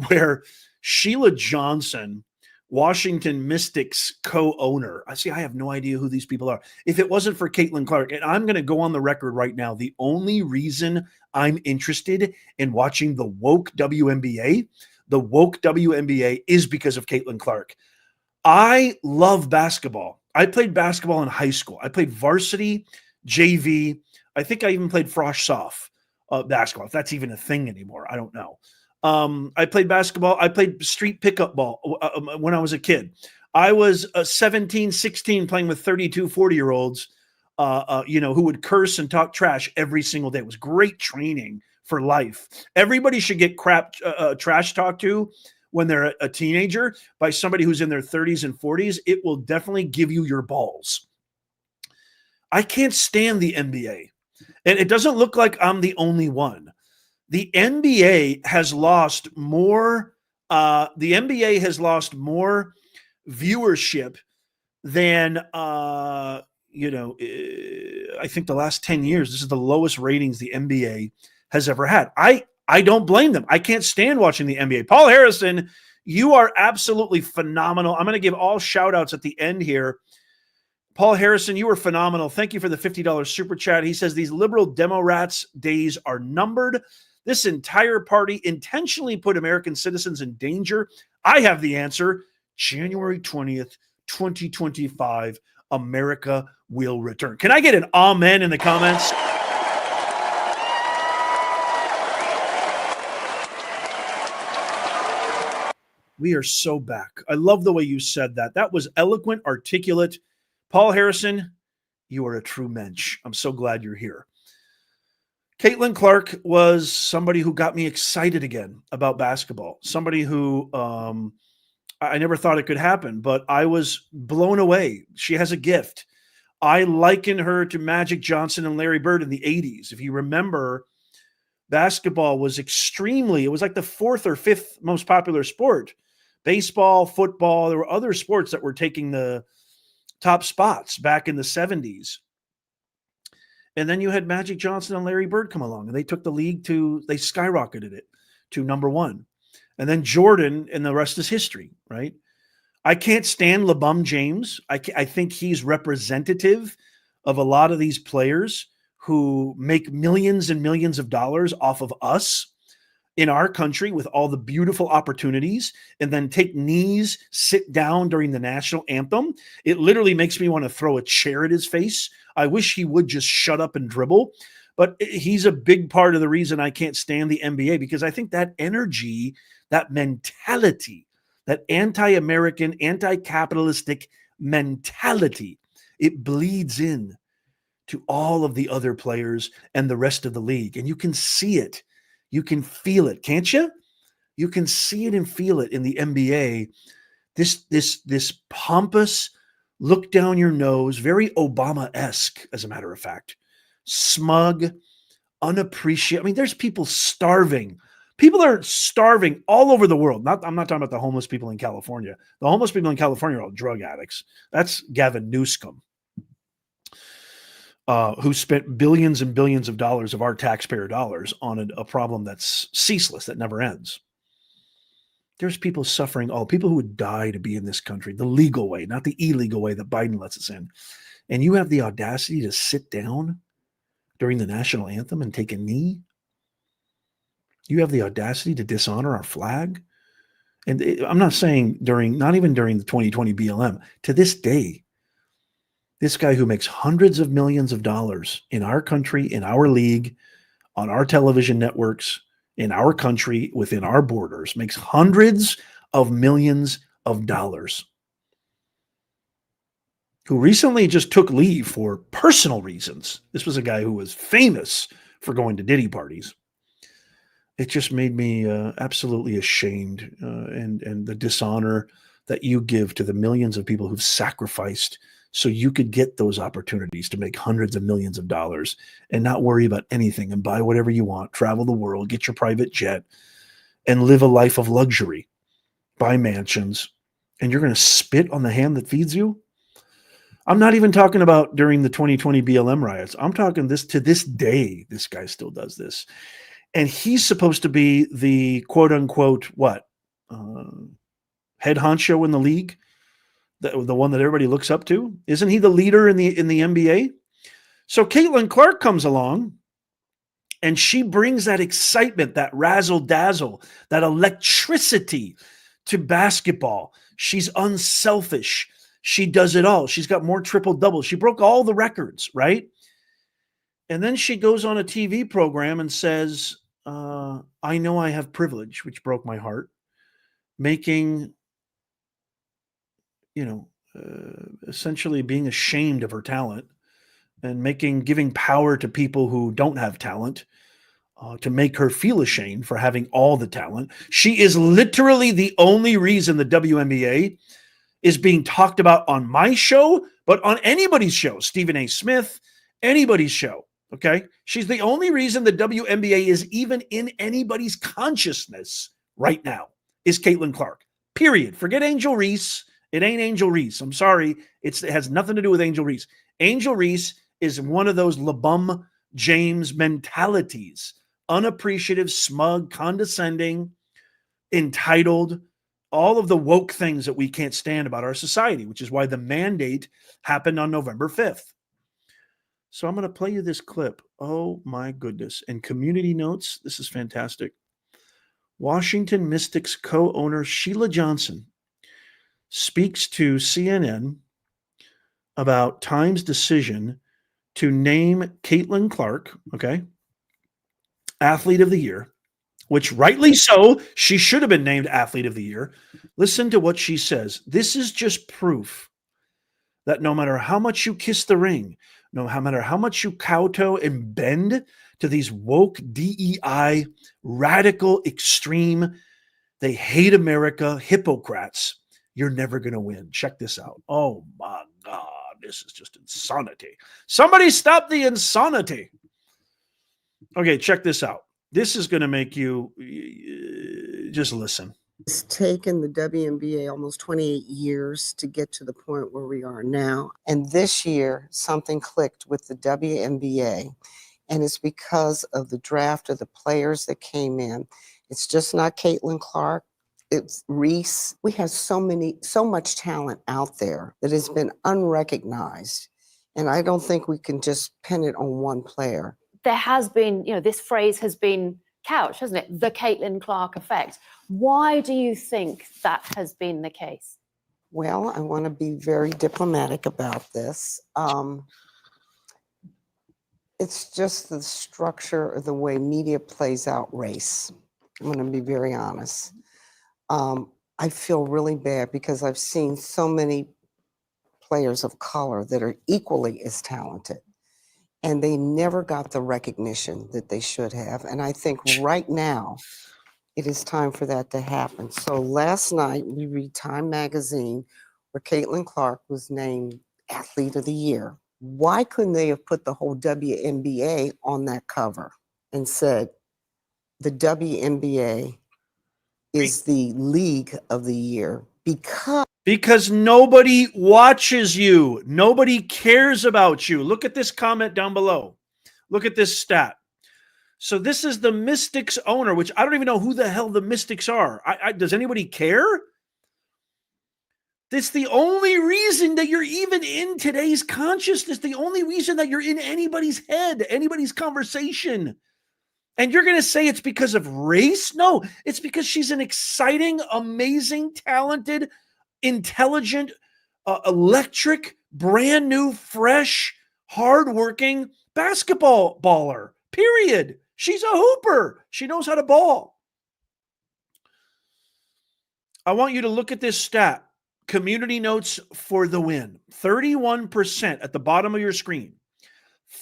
where Sheila Johnson, Washington Mystics co-owner. I have no idea who these people are. If it wasn't for Caitlin Clark, and I'm going to go on the record right now, the only reason I'm interested in watching the woke WNBA is because of Caitlin Clark. I love basketball. I played basketball in high school. I played varsity, JV. I think I even played frosh soft basketball, if that's even a thing anymore. I don't know. I played basketball. I played street pickup ball when I was a kid. I was 17, 16 playing with 32, 40-year-olds, who would curse and talk trash every single day. It was great training for life. Everybody should get trash talked to when they're a teenager by somebody who's in their 30s and 40s. It will definitely give you your balls. I can't stand the NBA. And it doesn't look like I'm the only one. The NBA has lost more. The NBA has lost more viewership than I think the last 10 years. This is the lowest ratings the NBA has ever had. I don't blame them. I can't stand watching the NBA. Paul Harrison, you are absolutely phenomenal. I'm going to give all shout outs at the end here. Paul Harrison, you were phenomenal. Thank you for the $50 super chat. He says these liberal demo rats days are numbered. This entire party intentionally put American citizens in danger. I have the answer. January 20th, 2025, America will return. Can I get an amen in the comments? We are so back. I love the way you said that. That was eloquent, articulate. Paul Harrison, you are a true mensch. I'm so glad you're here. Caitlin Clark was somebody who got me excited again about basketball. Somebody who I never thought it could happen, but I was blown away. She has a gift. I liken her to Magic Johnson and Larry Bird in the 80s. If you remember, basketball was it was like the fourth or fifth most popular sport. Baseball, football, there were other sports that were taking the top spots back in the 70s. And then you had Magic Johnson and Larry Bird come along, and they took the league they skyrocketed it to number one. And then Jordan, and the rest is history, right? I can't stand LeBron James. I think he's representative of a lot of these players who make millions and millions of dollars off of us in our country with all the beautiful opportunities, and then take knees, sit down during the national anthem. It literally makes me want to throw a chair at his face. I wish he would just shut up and dribble. But he's a big part of the reason I can't stand the NBA, because I think that energy, that mentality, that anti-American, anti-capitalistic mentality, it bleeds in to all of the other players and the rest of the league. And you can see it. You can feel it, can't you? You can see it and feel it in the NBA. This pompous, look down your nose, very Obama-esque, as a matter of fact, smug, unappreciated. I mean, there's people starving. People are starving all over the world. I'm not talking about the homeless people in California. The homeless people in California are all drug addicts. That's Gavin Newsom, who spent billions and billions of dollars of our taxpayer dollars on a problem that's ceaseless, that never ends. There's people suffering, people who would die to be in this country, the legal way, not the illegal way that Biden lets us in. And you have the audacity to sit down during the national anthem and take a knee? You have the audacity to dishonor our flag? And I'm not saying not even during the 2020 BLM, to this day, this guy who makes hundreds of millions of dollars in our country, in our league, on our television networks, in our country, within our borders, makes hundreds of millions of dollars, who recently just took leave for personal reasons. This was a guy who was famous for going to Diddy parties. It just made me absolutely ashamed, and the dishonor that you give to the millions of people who've sacrificed so you could get those opportunities to make hundreds of millions of dollars and not worry about anything and buy whatever you want, travel the world, get your private jet, and live a life of luxury, buy mansions, and you're going to spit on the hand that feeds you? I'm not even talking about during the 2020 BLM riots. I'm talking to this day, this guy still does this. And he's supposed to be the quote unquote, what? head honcho in the league, the one that everybody looks up to? Isn't he the leader in the NBA? So Caitlin Clark comes along, and she brings that excitement, that razzle dazzle, that electricity to basketball. She's unselfish. She does it all. She's got more triple doubles. She broke all the records, right? And then she goes on a TV program and says, I know I have privilege, which broke my heart, making, essentially being ashamed of her talent and giving power to people who don't have talent, to make her feel ashamed for having all the talent. She is literally the only reason the WNBA is being talked about on my show, but on anybody's show, Stephen A. Smith, anybody's show. Okay. She's the only reason the WNBA is even in anybody's consciousness right now, is Caitlin Clark. Period. Forget Angel Reese. It ain't Angel Reese. I'm sorry. It has nothing to do with Angel Reese. Angel Reese is one of those LeBum James mentalities. Unappreciative, smug, condescending, entitled, all of the woke things that we can't stand about our society, which is why the mandate happened on November 5th. So I'm going to play you this clip. Oh my goodness. And community notes, this is fantastic. Washington Mystics co-owner Sheila Johnson speaks to CNN about Time's decision to name Caitlin Clark, okay, Athlete of the Year, which rightly so, she should have been named Athlete of the Year. Listen to what she says. This is just proof that no matter how much you kiss the ring, no matter how much you kowtow and bend to these woke DEI, radical, extreme, they hate America, hypocrites, you're never going to win. Check this out. Oh my God, this is just insanity. Somebody stop the insanity. Okay, check this out. This is going to make you just listen. It's taken the WNBA almost 28 years to get to the point where we are now. And this year, something clicked with the WNBA. And it's because of the draft of the players that came in. It's just not Caitlin Clark. It's Reese. We have so much talent out there that has been unrecognized. And I don't think we can just pin it on one player. There has been, this phrase has been couched, hasn't it? The Caitlin Clark effect. Why do you think that has been the case? Well, I want to be very diplomatic about this. It's just the structure of the way media plays out race. I'm going to be very honest. I feel really bad because I've seen so many players of color that are equally as talented, and they never got the recognition that they should have. And I think right now, it is time for that to happen. So last night, we read Time magazine where Caitlin Clark was named Athlete of the Year. Why couldn't they have put the whole WNBA on that cover and said, the WNBA is the league of the year? Because nobody watches you. Nobody cares about you. Look at this comment down below. Look at this stat. So this is the Mystics owner, which I don't even know who the hell the Mystics are. Does anybody care? That's the only reason that you're even in today's consciousness, the only reason that you're in anybody's head, anybody's conversation. And you're going to say it's because of race? No, it's because she's an exciting, amazing, talented, intelligent, electric, brand new, fresh, hardworking basketball baller. Period. She's a hooper. She knows how to ball. I want you to look at this stat. Community notes for the win. 31% at the bottom of your screen.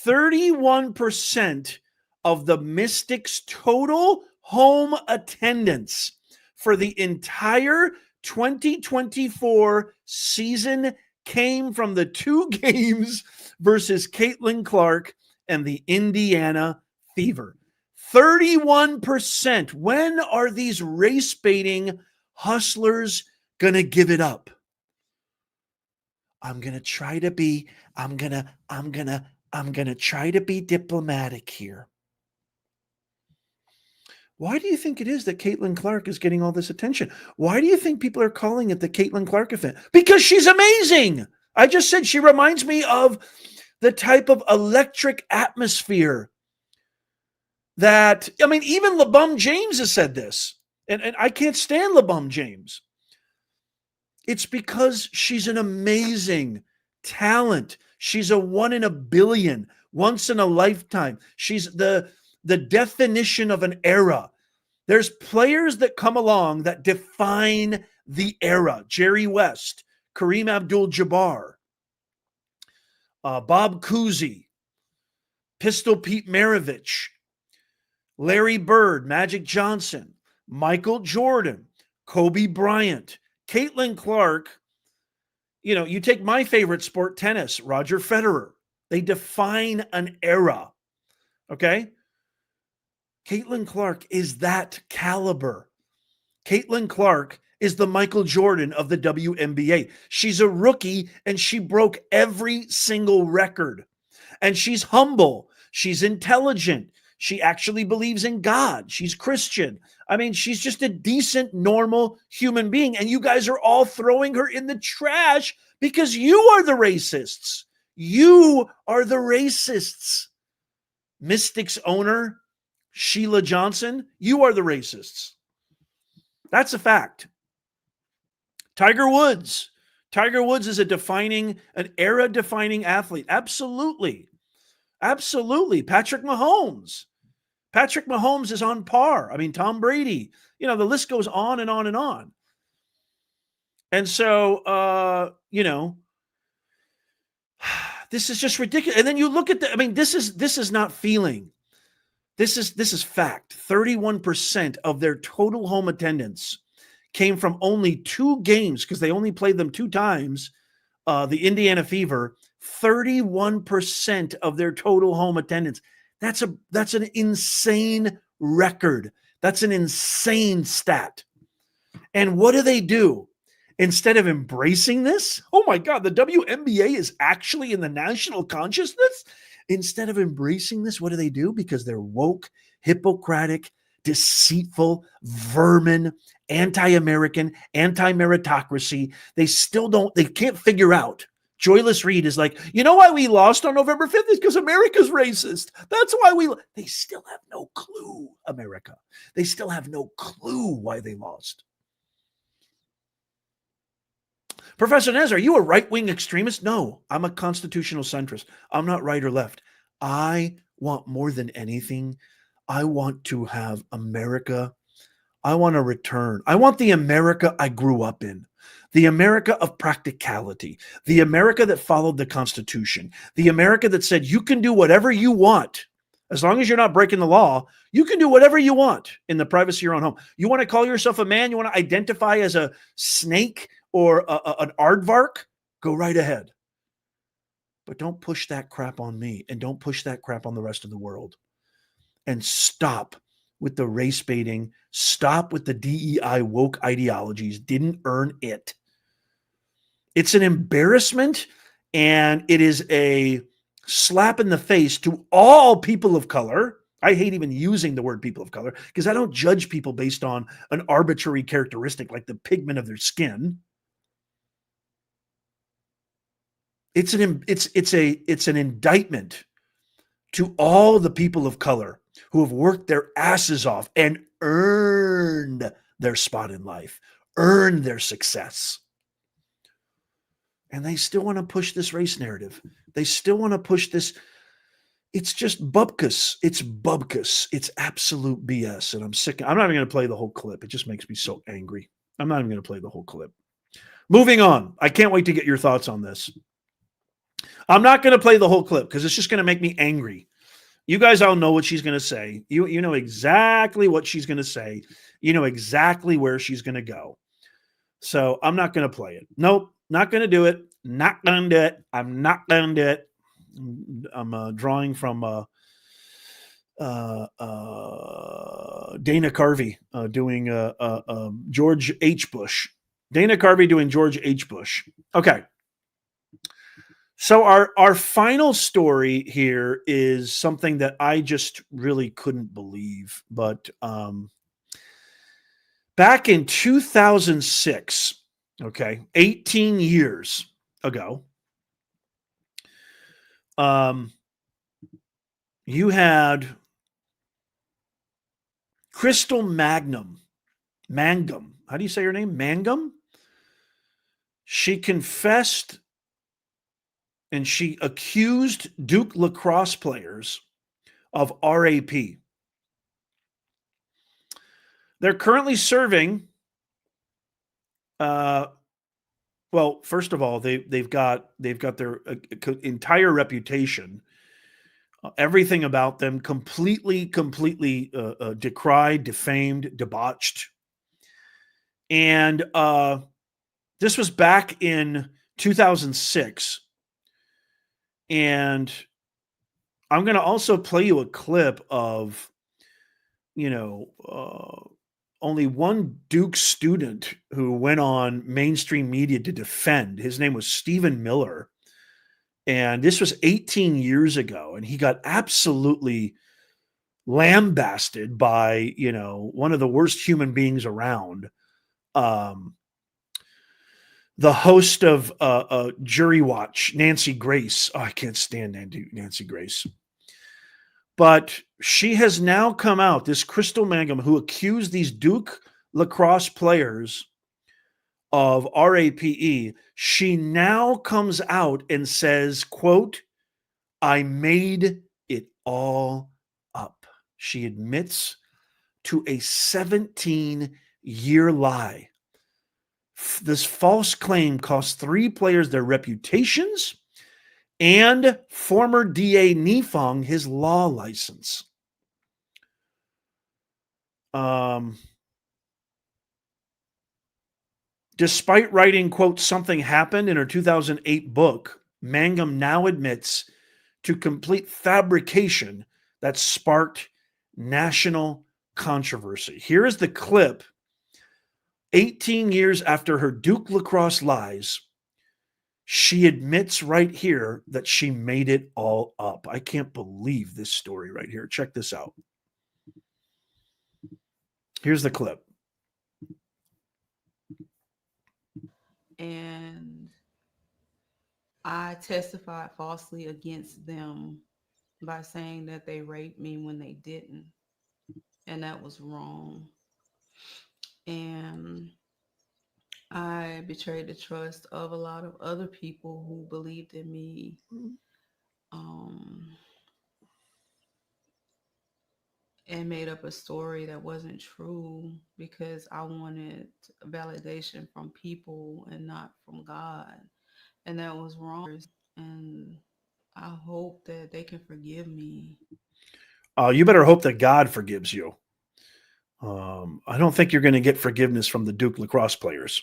31% of the Mystics' total home attendance for the entire 2024 season came from the 2 games versus Caitlin Clark and the Indiana Fever. 31%. When are these race-baiting hustlers going to give it up? I'm going to try to be diplomatic here. Why do you think it is that Caitlin Clark is getting all this attention? Why do you think people are calling it the Caitlin Clark event? Because she's amazing. I just said she reminds me of the type of electric atmosphere that, I mean, even LeBum James has said this, and I can't stand LeBum James. It's because she's an amazing talent. She's a 1 in a billion, once in a lifetime. She's the definition of an era. There's players that come along that define the era. Jerry West, Kareem Abdul-Jabbar, Bob Cousy, Pistol Pete Maravich, Larry Bird, Magic Johnson, Michael Jordan, Kobe Bryant, Caitlin Clark. You know, you take my favorite sport, tennis, Roger Federer. They define an era, okay? Caitlin Clark is that caliber. Caitlin Clark is the Michael Jordan of the WNBA. She's a rookie, and she broke every single record. And she's humble. She's intelligent. She actually believes in God. She's Christian. I mean, she's just a decent, normal human being. And you guys are all throwing her in the trash because you are the racists. You are the racists. Mystics owner, Sheila Johnson, you are the racists. That's a fact. Tiger Woods. Tiger Woods is an era-defining athlete. Absolutely. Absolutely. Patrick Mahomes. Patrick Mahomes is on par. I mean, Tom Brady. You know, the list goes on and on and on. And so, you know, this is just ridiculous. And then you look at I mean, this is not feeling. This is fact. 31% of their total home attendance came from only 2 games, because they only played them 2 times. The Indiana Fever, 31% of their total home attendance. That's an insane record. That's an insane stat. And what do? Instead of embracing this, oh my God, the WNBA is actually in the national consciousness. Instead of embracing this, what do? Because they're woke, Hippocratic, deceitful, vermin, anti-American, anti-meritocracy. They can't figure out. Joyless Reed is like, you know why we lost on November 5th? Is because America's racist. That's why they still have no clue, America. They still have no clue why they lost. Professor Nez, are you a right-wing extremist? No, I'm a constitutional centrist. I'm not right or left. I want more than anything. I want to have America. I want to return. I want the America I grew up in. The America of practicality, the America that followed the Constitution, the America that said you can do whatever you want. As long as you're not breaking the law, you can do whatever you want in the privacy of your own home. You want to call yourself a man? You want to identify as a snake or an aardvark? Go right ahead. But don't push that crap on me, and don't push that crap on the rest of the world. And stop with the race baiting. Stop with the DEI woke ideologies. Didn't earn it. It's an embarrassment, and it is a slap in the face to all people of color. I hate even using the word people of color because I don't judge people based on an arbitrary characteristic like the pigment of their skin. It's an indictment to all the people of color who have worked their asses off and earned their spot in life, earned their success. And they still want to push this race narrative. They still want to push this. It's just bupkis. It's bupkis. It's absolute BS. And I'm sick. I'm not even going to play the whole clip. It just makes me so angry. I'm not even going to play the whole clip. Moving on. I can't wait to get your thoughts on this. I'm not going to play the whole clip because it's just going to make me angry. You guys all know what she's going to say. You know exactly what she's going to say. You know exactly where she's going to go. So I'm not going to play it. Nope. Not going to do it. Not going to do it. I'm not going to do it. I'm drawing from Dana Carvey doing George H. Bush. Dana Carvey doing George H. Bush. Okay. So our final story here is something that I just really couldn't believe. But back in 2006, okay, 18 years ago, you had Crystal Mangum. How do you say her name? Mangum? She confessed and she accused Duke lacrosse players of RAP. They're currently serving. Well, first of all, they've got their entire reputation, everything about them completely decried, defamed, debauched, and this was back in 2006. And I'm going to also play you a clip of, only one Duke student who went on mainstream media to defend. His name was Stephen Miller. And this was 18 years ago. And he got absolutely lambasted by, one of the worst human beings around. The host of Jury Watch, Nancy Grace. Oh, I can't stand Nancy Grace. But she has now come out, this Crystal Mangum, who accused these Duke lacrosse players of RAPE. She now comes out and says, quote, "I made it all up." She admits to a 17-year lie. This false claim cost 3 players their reputations and former DA Nifong his law license. Despite writing, quote, "something happened" in her 2008 book, Mangum now admits to complete fabrication that sparked national controversy. Here is the clip. 18 years after her Duke lacrosse lies, she admits right here that she made it all up. I can't believe this story right here. Check this out. Here's the clip. And I testified falsely against them by saying that they raped me when they didn't. And that was wrong. And I betrayed the trust of a lot of other people who believed in me. And made up a story that wasn't true because I wanted validation from people and not from God. And that was wrong. And I hope that they can forgive me. You better hope that God forgives you. I don't think you're going to get forgiveness from the Duke lacrosse players.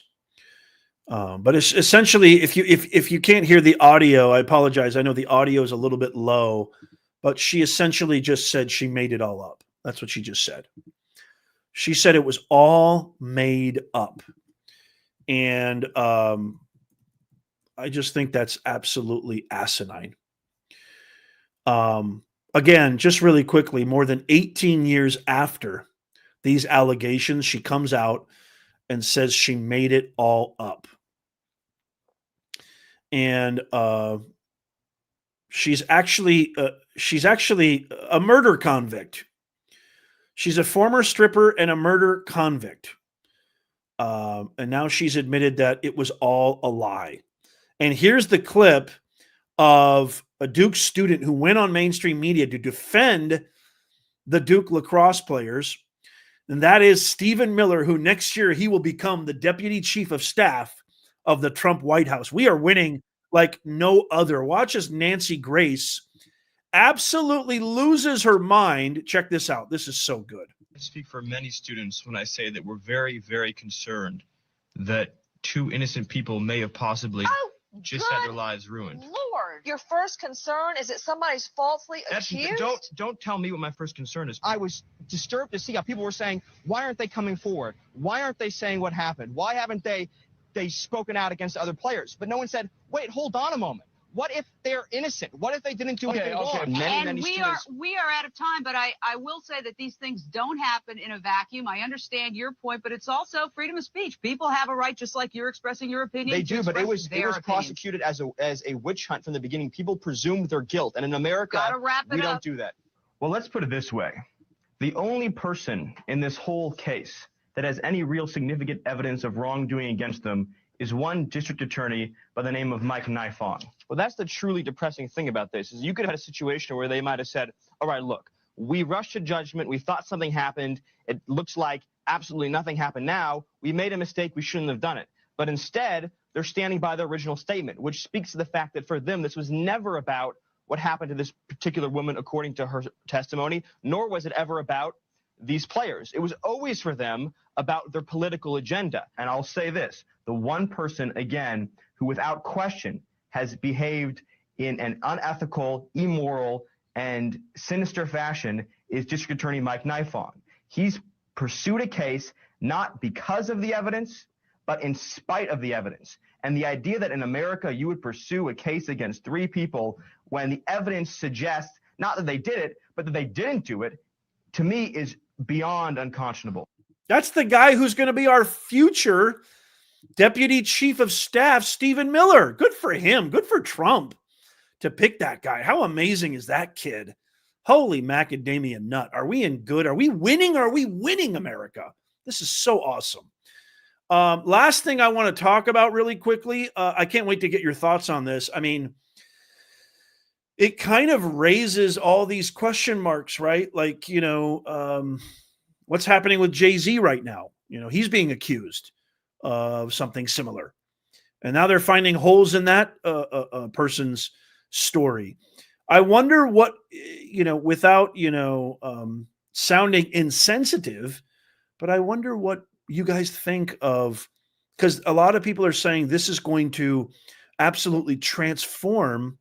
But it's essentially, if you can't hear the audio, I apologize. I know the audio is a little bit low, but she essentially just said she made it all up. That's what she just said. She said it was all made up. And I just think that's absolutely asinine. Again, just really quickly, more than 18 years after these allegations, she comes out and says she made it all up. And she's actually a murder convict. She's a former stripper and a murder convict. And now she's admitted that it was all a lie. And here's the clip of a Duke student who went on mainstream media to defend the Duke lacrosse players. And that is Stephen Miller, who next year he will become the deputy chief of staff of the Trump White House. We are winning like no other. Watch as Nancy Grace absolutely loses her mind. Check this out. This is so good. I speak for many students when I say that we're very, very concerned that 2 innocent people may have possibly just had their lives ruined. Lord, your first concern is that somebody's falsely accused? Don't tell me what my first concern is. I was disturbed to see how people were saying, why aren't they coming forward? Why aren't they saying what happened? Why haven't they spoken out against other players? But no one said, wait, hold on a moment. What if they're innocent? What if they didn't do anything wrong? And we are out of time, but I will say that these things don't happen in a vacuum. I understand your point, but it's also freedom of speech. People have a right, just like you're expressing your opinion. They do, but it was prosecuted as a witch hunt from the beginning. People presumed their guilt, and in America, we don't do that. Well, let's put it this way. The only person in this whole case that has any real significant evidence of wrongdoing against them is one district attorney by the name of Mike Nifong. Well, that's the truly depressing thing about this, is you could have had a situation where they might have said, all right, look, we rushed to judgment. We thought something happened. It looks like absolutely nothing happened now. We made a mistake. We shouldn't have done it. But instead, they're standing by their original statement, which speaks to the fact that for them, this was never about what happened to this particular woman according to her testimony, nor was it ever about these players. It was always for them about their political agenda. And I'll say this, the one person, again, who without question has behaved in an unethical, immoral, and sinister fashion is District Attorney Mike Nifong. He's pursued a case not because of the evidence, but in spite of the evidence. And the idea that in America you would pursue a case against 3 people when the evidence suggests not that they did it, but that they didn't do it, to me is beyond unconscionable. That's the guy who's going to be our future Deputy Chief of Staff, Stephen Miller. Good for him. Good for Trump to pick that guy. How amazing is that kid? Holy macadamia nut. Are we in good? Are we winning? Are we winning, America? This is so awesome. Last thing I want to talk about really quickly. I can't wait to get your thoughts on this. I mean, it kind of raises all these question marks, right? Like, what's happening with Jay-Z right now? He's being accused of something similar. And now they're finding holes in that person's story. I wonder what, without, sounding insensitive, but I wonder what you guys think of, because a lot of people are saying this is going to absolutely transform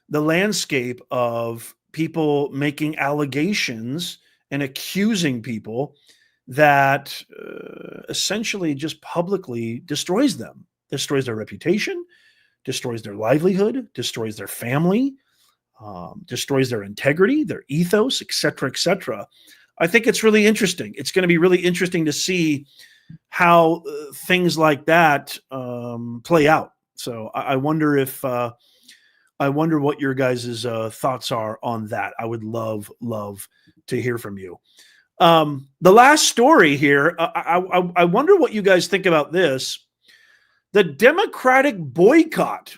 the landscape of people making allegations and accusing people that essentially just publicly destroys them, destroys their reputation, destroys their livelihood, destroys their family, destroys their integrity, their ethos, et cetera, et cetera. I think it's really interesting. It's going to be really interesting to see how things like that play out. So I wonder if I wonder what your guys' thoughts are on that. I would love to hear from you. The last story here, I wonder what you guys think about this. The Democratic boycott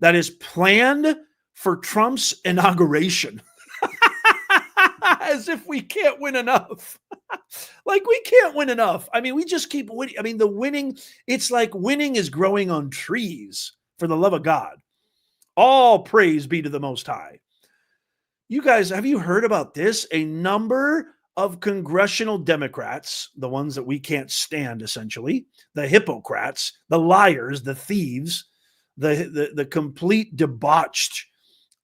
that is planned for Trump's inauguration. As if we can't win enough. Like we can't win enough. I mean, we just keep winning. I mean, the winning, it's like winning is growing on trees, for the love of God. All praise be to the Most High. You guys, have you heard about this? A number of congressional Democrats, the ones that we can't stand, essentially, the hypocrites, the liars, the thieves, the complete debauched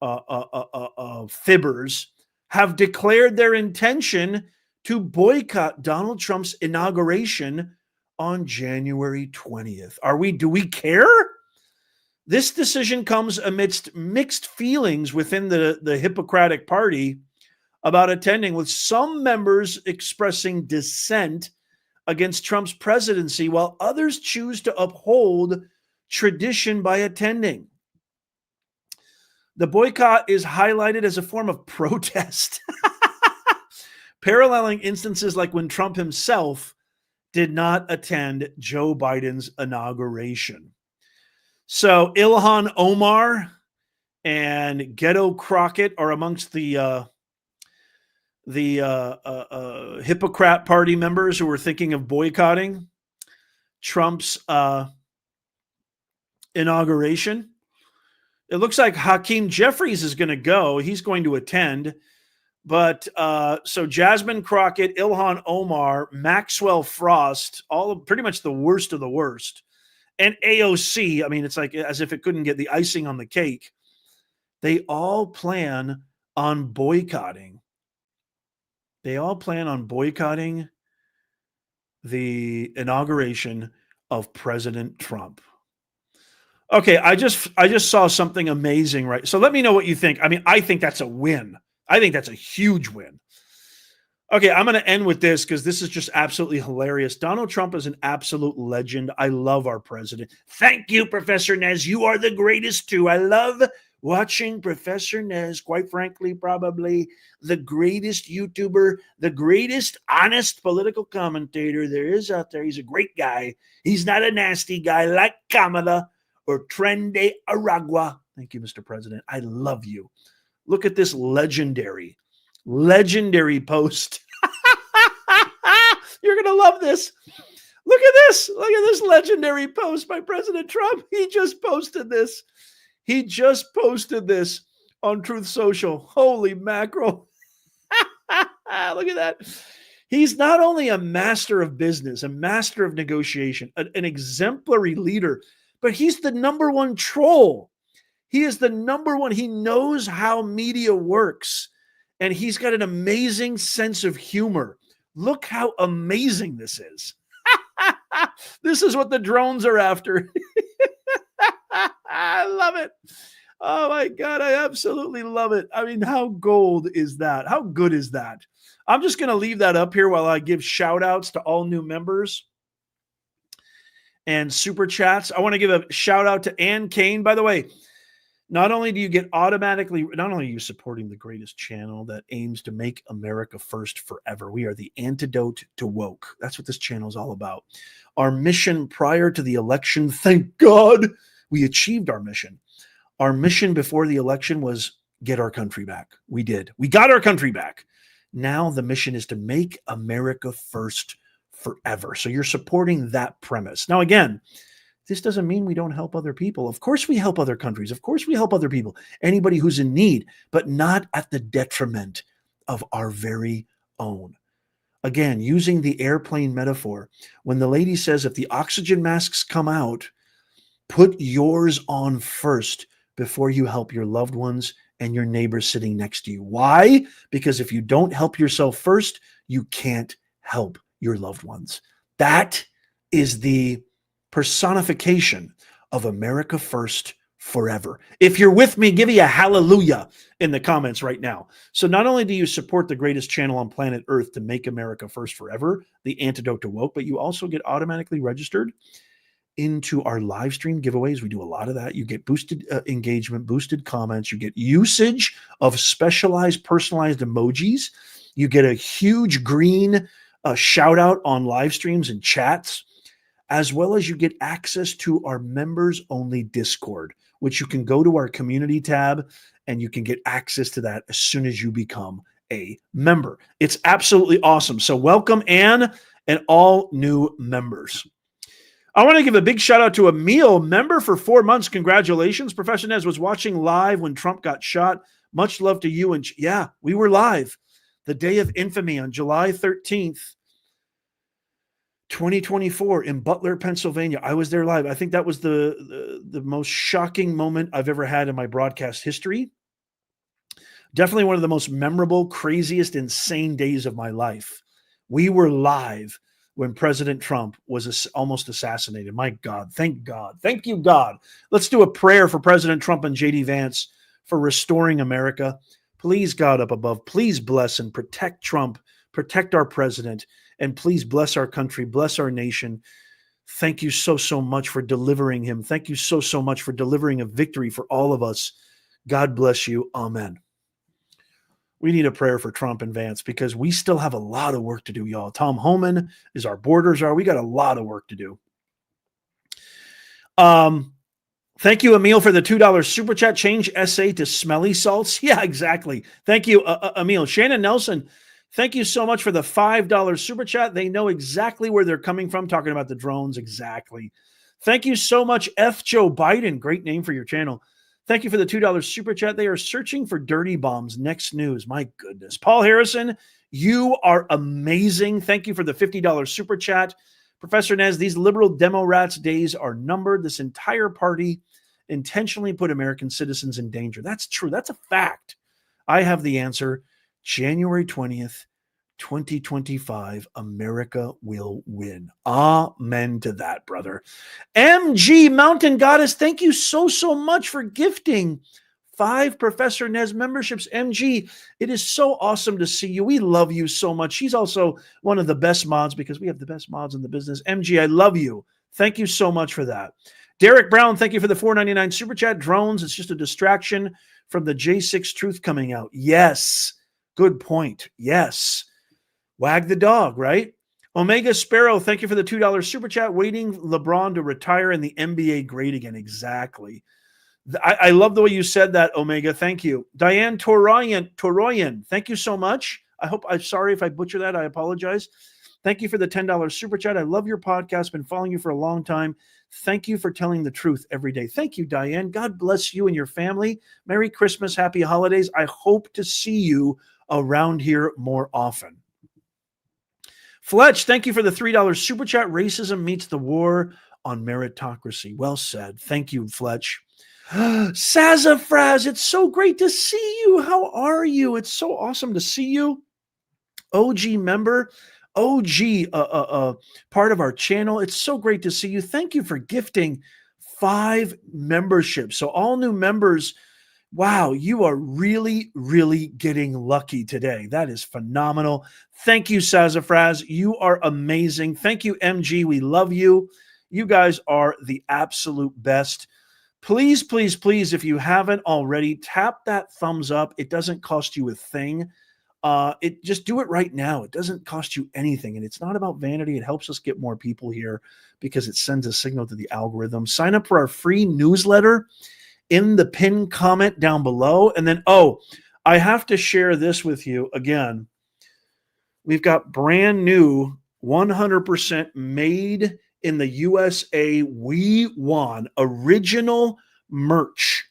fibbers, have declared their intention to boycott Donald Trump's inauguration on January 20th. Do we care? This decision comes amidst mixed feelings within the Hippocratic Party about attending, with some members expressing dissent against Trump's presidency, while others choose to uphold tradition by attending. The boycott is highlighted as a form of protest, paralleling instances like when Trump himself did not attend Joe Biden's inauguration. So Ilhan Omar and Ghetto Crockett are amongst the Hippocrat Party members who were thinking of boycotting Trump's inauguration. It looks like Hakeem Jeffries is going to go. He's going to attend. But so Jasmine Crockett, Ilhan Omar, Maxwell Frost, all of pretty much the worst of the worst. And AOC, I mean, it's like as if it couldn't get the icing on the cake. They all plan on boycotting. They all plan on boycotting the inauguration of President Trump. Okay, I just saw something amazing, right? So let me know what you think. I mean, I think that's a win. I think that's a huge win. Okay, I'm going to end with this because this is just absolutely hilarious. Donald Trump is an absolute legend. I love our president. Thank you, Professor Nez. You are the greatest too. I love watching Professor Nez, quite frankly, probably the greatest YouTuber, the greatest honest political commentator there is out there. He's a great guy. He's not a nasty guy like Kamala or Trende Aragua. Thank you, Mr. President. I love you. Look at this legendary post. You're going to love this. Look at this. Look at this legendary post by President Trump. He just posted this. He just posted this on Truth Social. Holy mackerel. Look at that. He's not only a master of business, a master of negotiation, an exemplary leader, but he's the number one troll. He is the number one. He knows how media works, and he's got an amazing sense of humor. Look how amazing this is. This is what the drones are after. I love it. Oh my God, I absolutely love it. I mean, how gold is that? How good is that? I'm just going to leave that up here while I give shout outs to all new members and super chats. I want to give a shout out to Ann Kane. By the way, not only do you get automatically, not only are you supporting the greatest channel that aims to make America first forever, we are the antidote to woke. That's what this channel is all about. Our mission prior to the election, thank God, we achieved our mission. Our mission before the election was get our country back. We did. We got our country back. Now the mission is to make America first forever. So you're supporting that premise. Now, again, this doesn't mean we don't help other people. Of course we help other countries. Of course we help other people, anybody who's in need, but not at the detriment of our very own. Again, using the airplane metaphor, when the lady says if the oxygen masks come out, put yours on first before you help your loved ones and your neighbors sitting next to you. Why? Because if you don't help yourself first, you can't help your loved ones. That is the personification of America first forever. If you're with me, give me a hallelujah in the comments right now. So not only do you support the greatest channel on planet Earth to make America first forever, the antidote to woke, but you also get automatically registered into our live stream giveaways. We do a lot of that. You get boosted engagement, boosted comments. You get usage of specialized, personalized emojis. You get a huge green shout out on live streams and chats, as well as you get access to our members only Discord, which you can go to our community tab and you can get access to that as soon as you become a member. It's absolutely awesome. So welcome, Ann, and all new members. I want to give a big shout out to Emil, member for 4 months. Congratulations. Professor Nez was watching live when Trump got shot. Much love to you. And yeah, we were live the day of infamy on July 13th, 2024 in Butler, Pennsylvania. I was there live. I think that was the most shocking moment I've ever had in my broadcast history. Definitely one of the most memorable, craziest, insane days of my life. We were live when President Trump was almost assassinated. My God, thank God. Thank you, God. Let's do a prayer for President Trump and J.D. Vance for restoring America. Please, God up above, please bless and protect Trump, protect our president, and please bless our country, bless our nation. Thank you so, so much for delivering him. Thank you so, so much for delivering a victory for all of us. God bless you. Amen. We need a prayer for Trump and Vance because we still have a lot of work to do, y'all. Tom Homan is our borders are. We got a lot of work to do. Thank you, Emil, for the $2 super chat. Change SA to smelly salts. Yeah, exactly. Thank you, Emil. Shannon Nelson, thank you so much for the $5 super chat. They know exactly where they're coming from, talking about the drones. Exactly. Thank you so much, F. Joe Biden. Great name for your channel. Thank you for the $2 super chat. They are searching for dirty bombs. Next news. My goodness. Paul Harrison, you are amazing. Thank you for the $50 super chat. Professor Nez, these liberal demo rats days are numbered. This entire party intentionally put American citizens in danger. That's true. That's a fact. I have the answer. January 20th, 2025, America will win. Amen to that, brother. MG Mountain Goddess, thank you so much for gifting 5 Professor Nez memberships. MG, it is so awesome to see you. We love you so much. She's also one of the best mods because we have the best mods in the business. MG, I love you. Thank you so much for that. Derek Brown, thank you for the $4.99 super chat. Drones, it's just a distraction from the J6 truth coming out. Yes. Good point. Yes. Wag the dog, right? Omega Sparrow, thank you for the $2 super chat. Waiting LeBron to retire and the NBA great again. Exactly. I love the way you said that, Omega. Thank you. Diane Toroyan, thank you so much. I'm sorry if I butcher that. I apologize. Thank you for the $10 super chat. I love your podcast. Been following you for a long time. Thank you for telling the truth every day. Thank you, Diane. God bless you and your family. Merry Christmas. Happy holidays. I hope to see you around here more often. Fletch, thank you for the $3 super chat. Racism meets the war on meritocracy. Well said. Thank you, Fletch. Sazafraz, it's so great to see you. How are you? It's so awesome to see you. OG member, OG part of our channel. It's so great to see you. Thank you for gifting 5 memberships. So all new members, wow, you are really, really getting lucky today. That is phenomenal. Thank you, Sazafraz. You are amazing. Thank you, MG. We love you. You guys are the absolute best. Please, please, please, if you haven't already, tap that thumbs up. It doesn't cost you a thing. Just do it right now. It doesn't cost you anything. And it's not about vanity. It helps us get more people here because it sends a signal to the algorithm. Sign up for our free newsletter in the pinned comment down below. And then, I have to share this with you again. We've got brand new 100% made in the USA. We won original merch.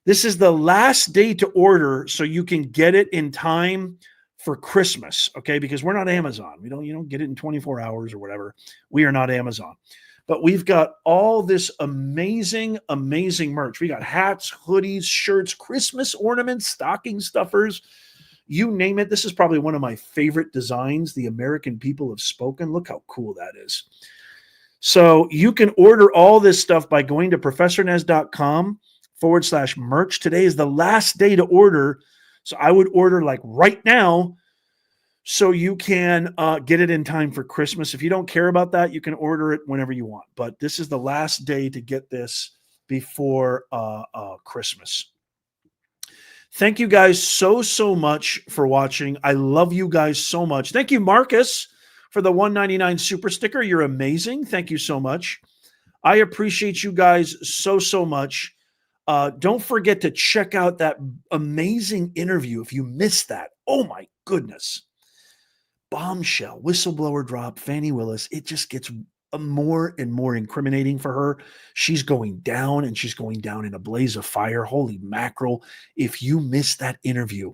This is the last day to order so you can get it in time for Christmas, okay? Because we're not Amazon. You don't get it in 24 hours or whatever. We are not Amazon. But we've got all this amazing, amazing merch. We got hats, hoodies, shirts, Christmas ornaments, stocking stuffers, you name it. This is probably one of my favorite designs the American people have spoken. Look how cool that is. So you can order all this stuff by going to professornez.com/merch. Today is the last day to order. So I would order like right now so you can get it in time for Christmas. If you don't care about that, you can order it whenever you want. But this is the last day to get this before Christmas. Thank you guys so much for watching. I love you guys so much. Thank you, Marcus, for the $1.99 super sticker. You're amazing. Thank you so much. I appreciate you guys so much. Don't forget to check out that amazing interview if you missed that. Oh my goodness. Bombshell, whistleblower drop, Fannie Willis. It just gets more and more incriminating for her. She's going down and she's going down in a blaze of fire. Holy mackerel. If you missed that interview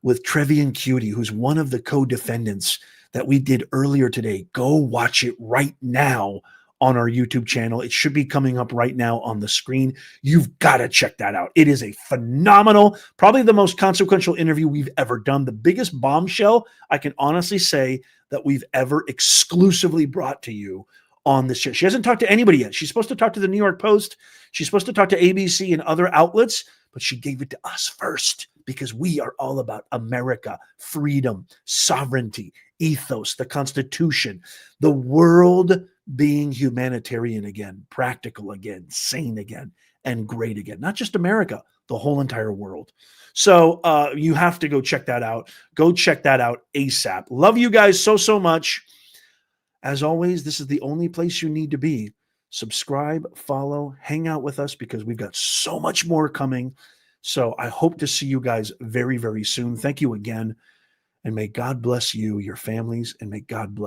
with Trevian Cutie, who's one of the co-defendants that we did earlier today, go watch it right now on our YouTube channel. It should be coming up right now on the screen. You've got to check that out. It is a phenomenal, probably the most consequential interview we've ever done. The biggest bombshell, I can honestly say, that we've ever exclusively brought to you on this show. She hasn't talked to anybody yet. She's supposed to talk to the New York Post. She's supposed to talk to ABC and other outlets, but she gave it to us first because we are all about America, freedom, sovereignty, ethos, the Constitution, the world being humanitarian again, practical again, sane again, and great again. Not just America, the whole entire world. So you have to go check that out. Go check that out ASAP. Love you guys so much. As always, this is the only place you need to be. Subscribe, follow, hang out with us because we've got so much more coming. So I hope to see you guys very soon. Thank you again. And may God bless you, your families, and may God bless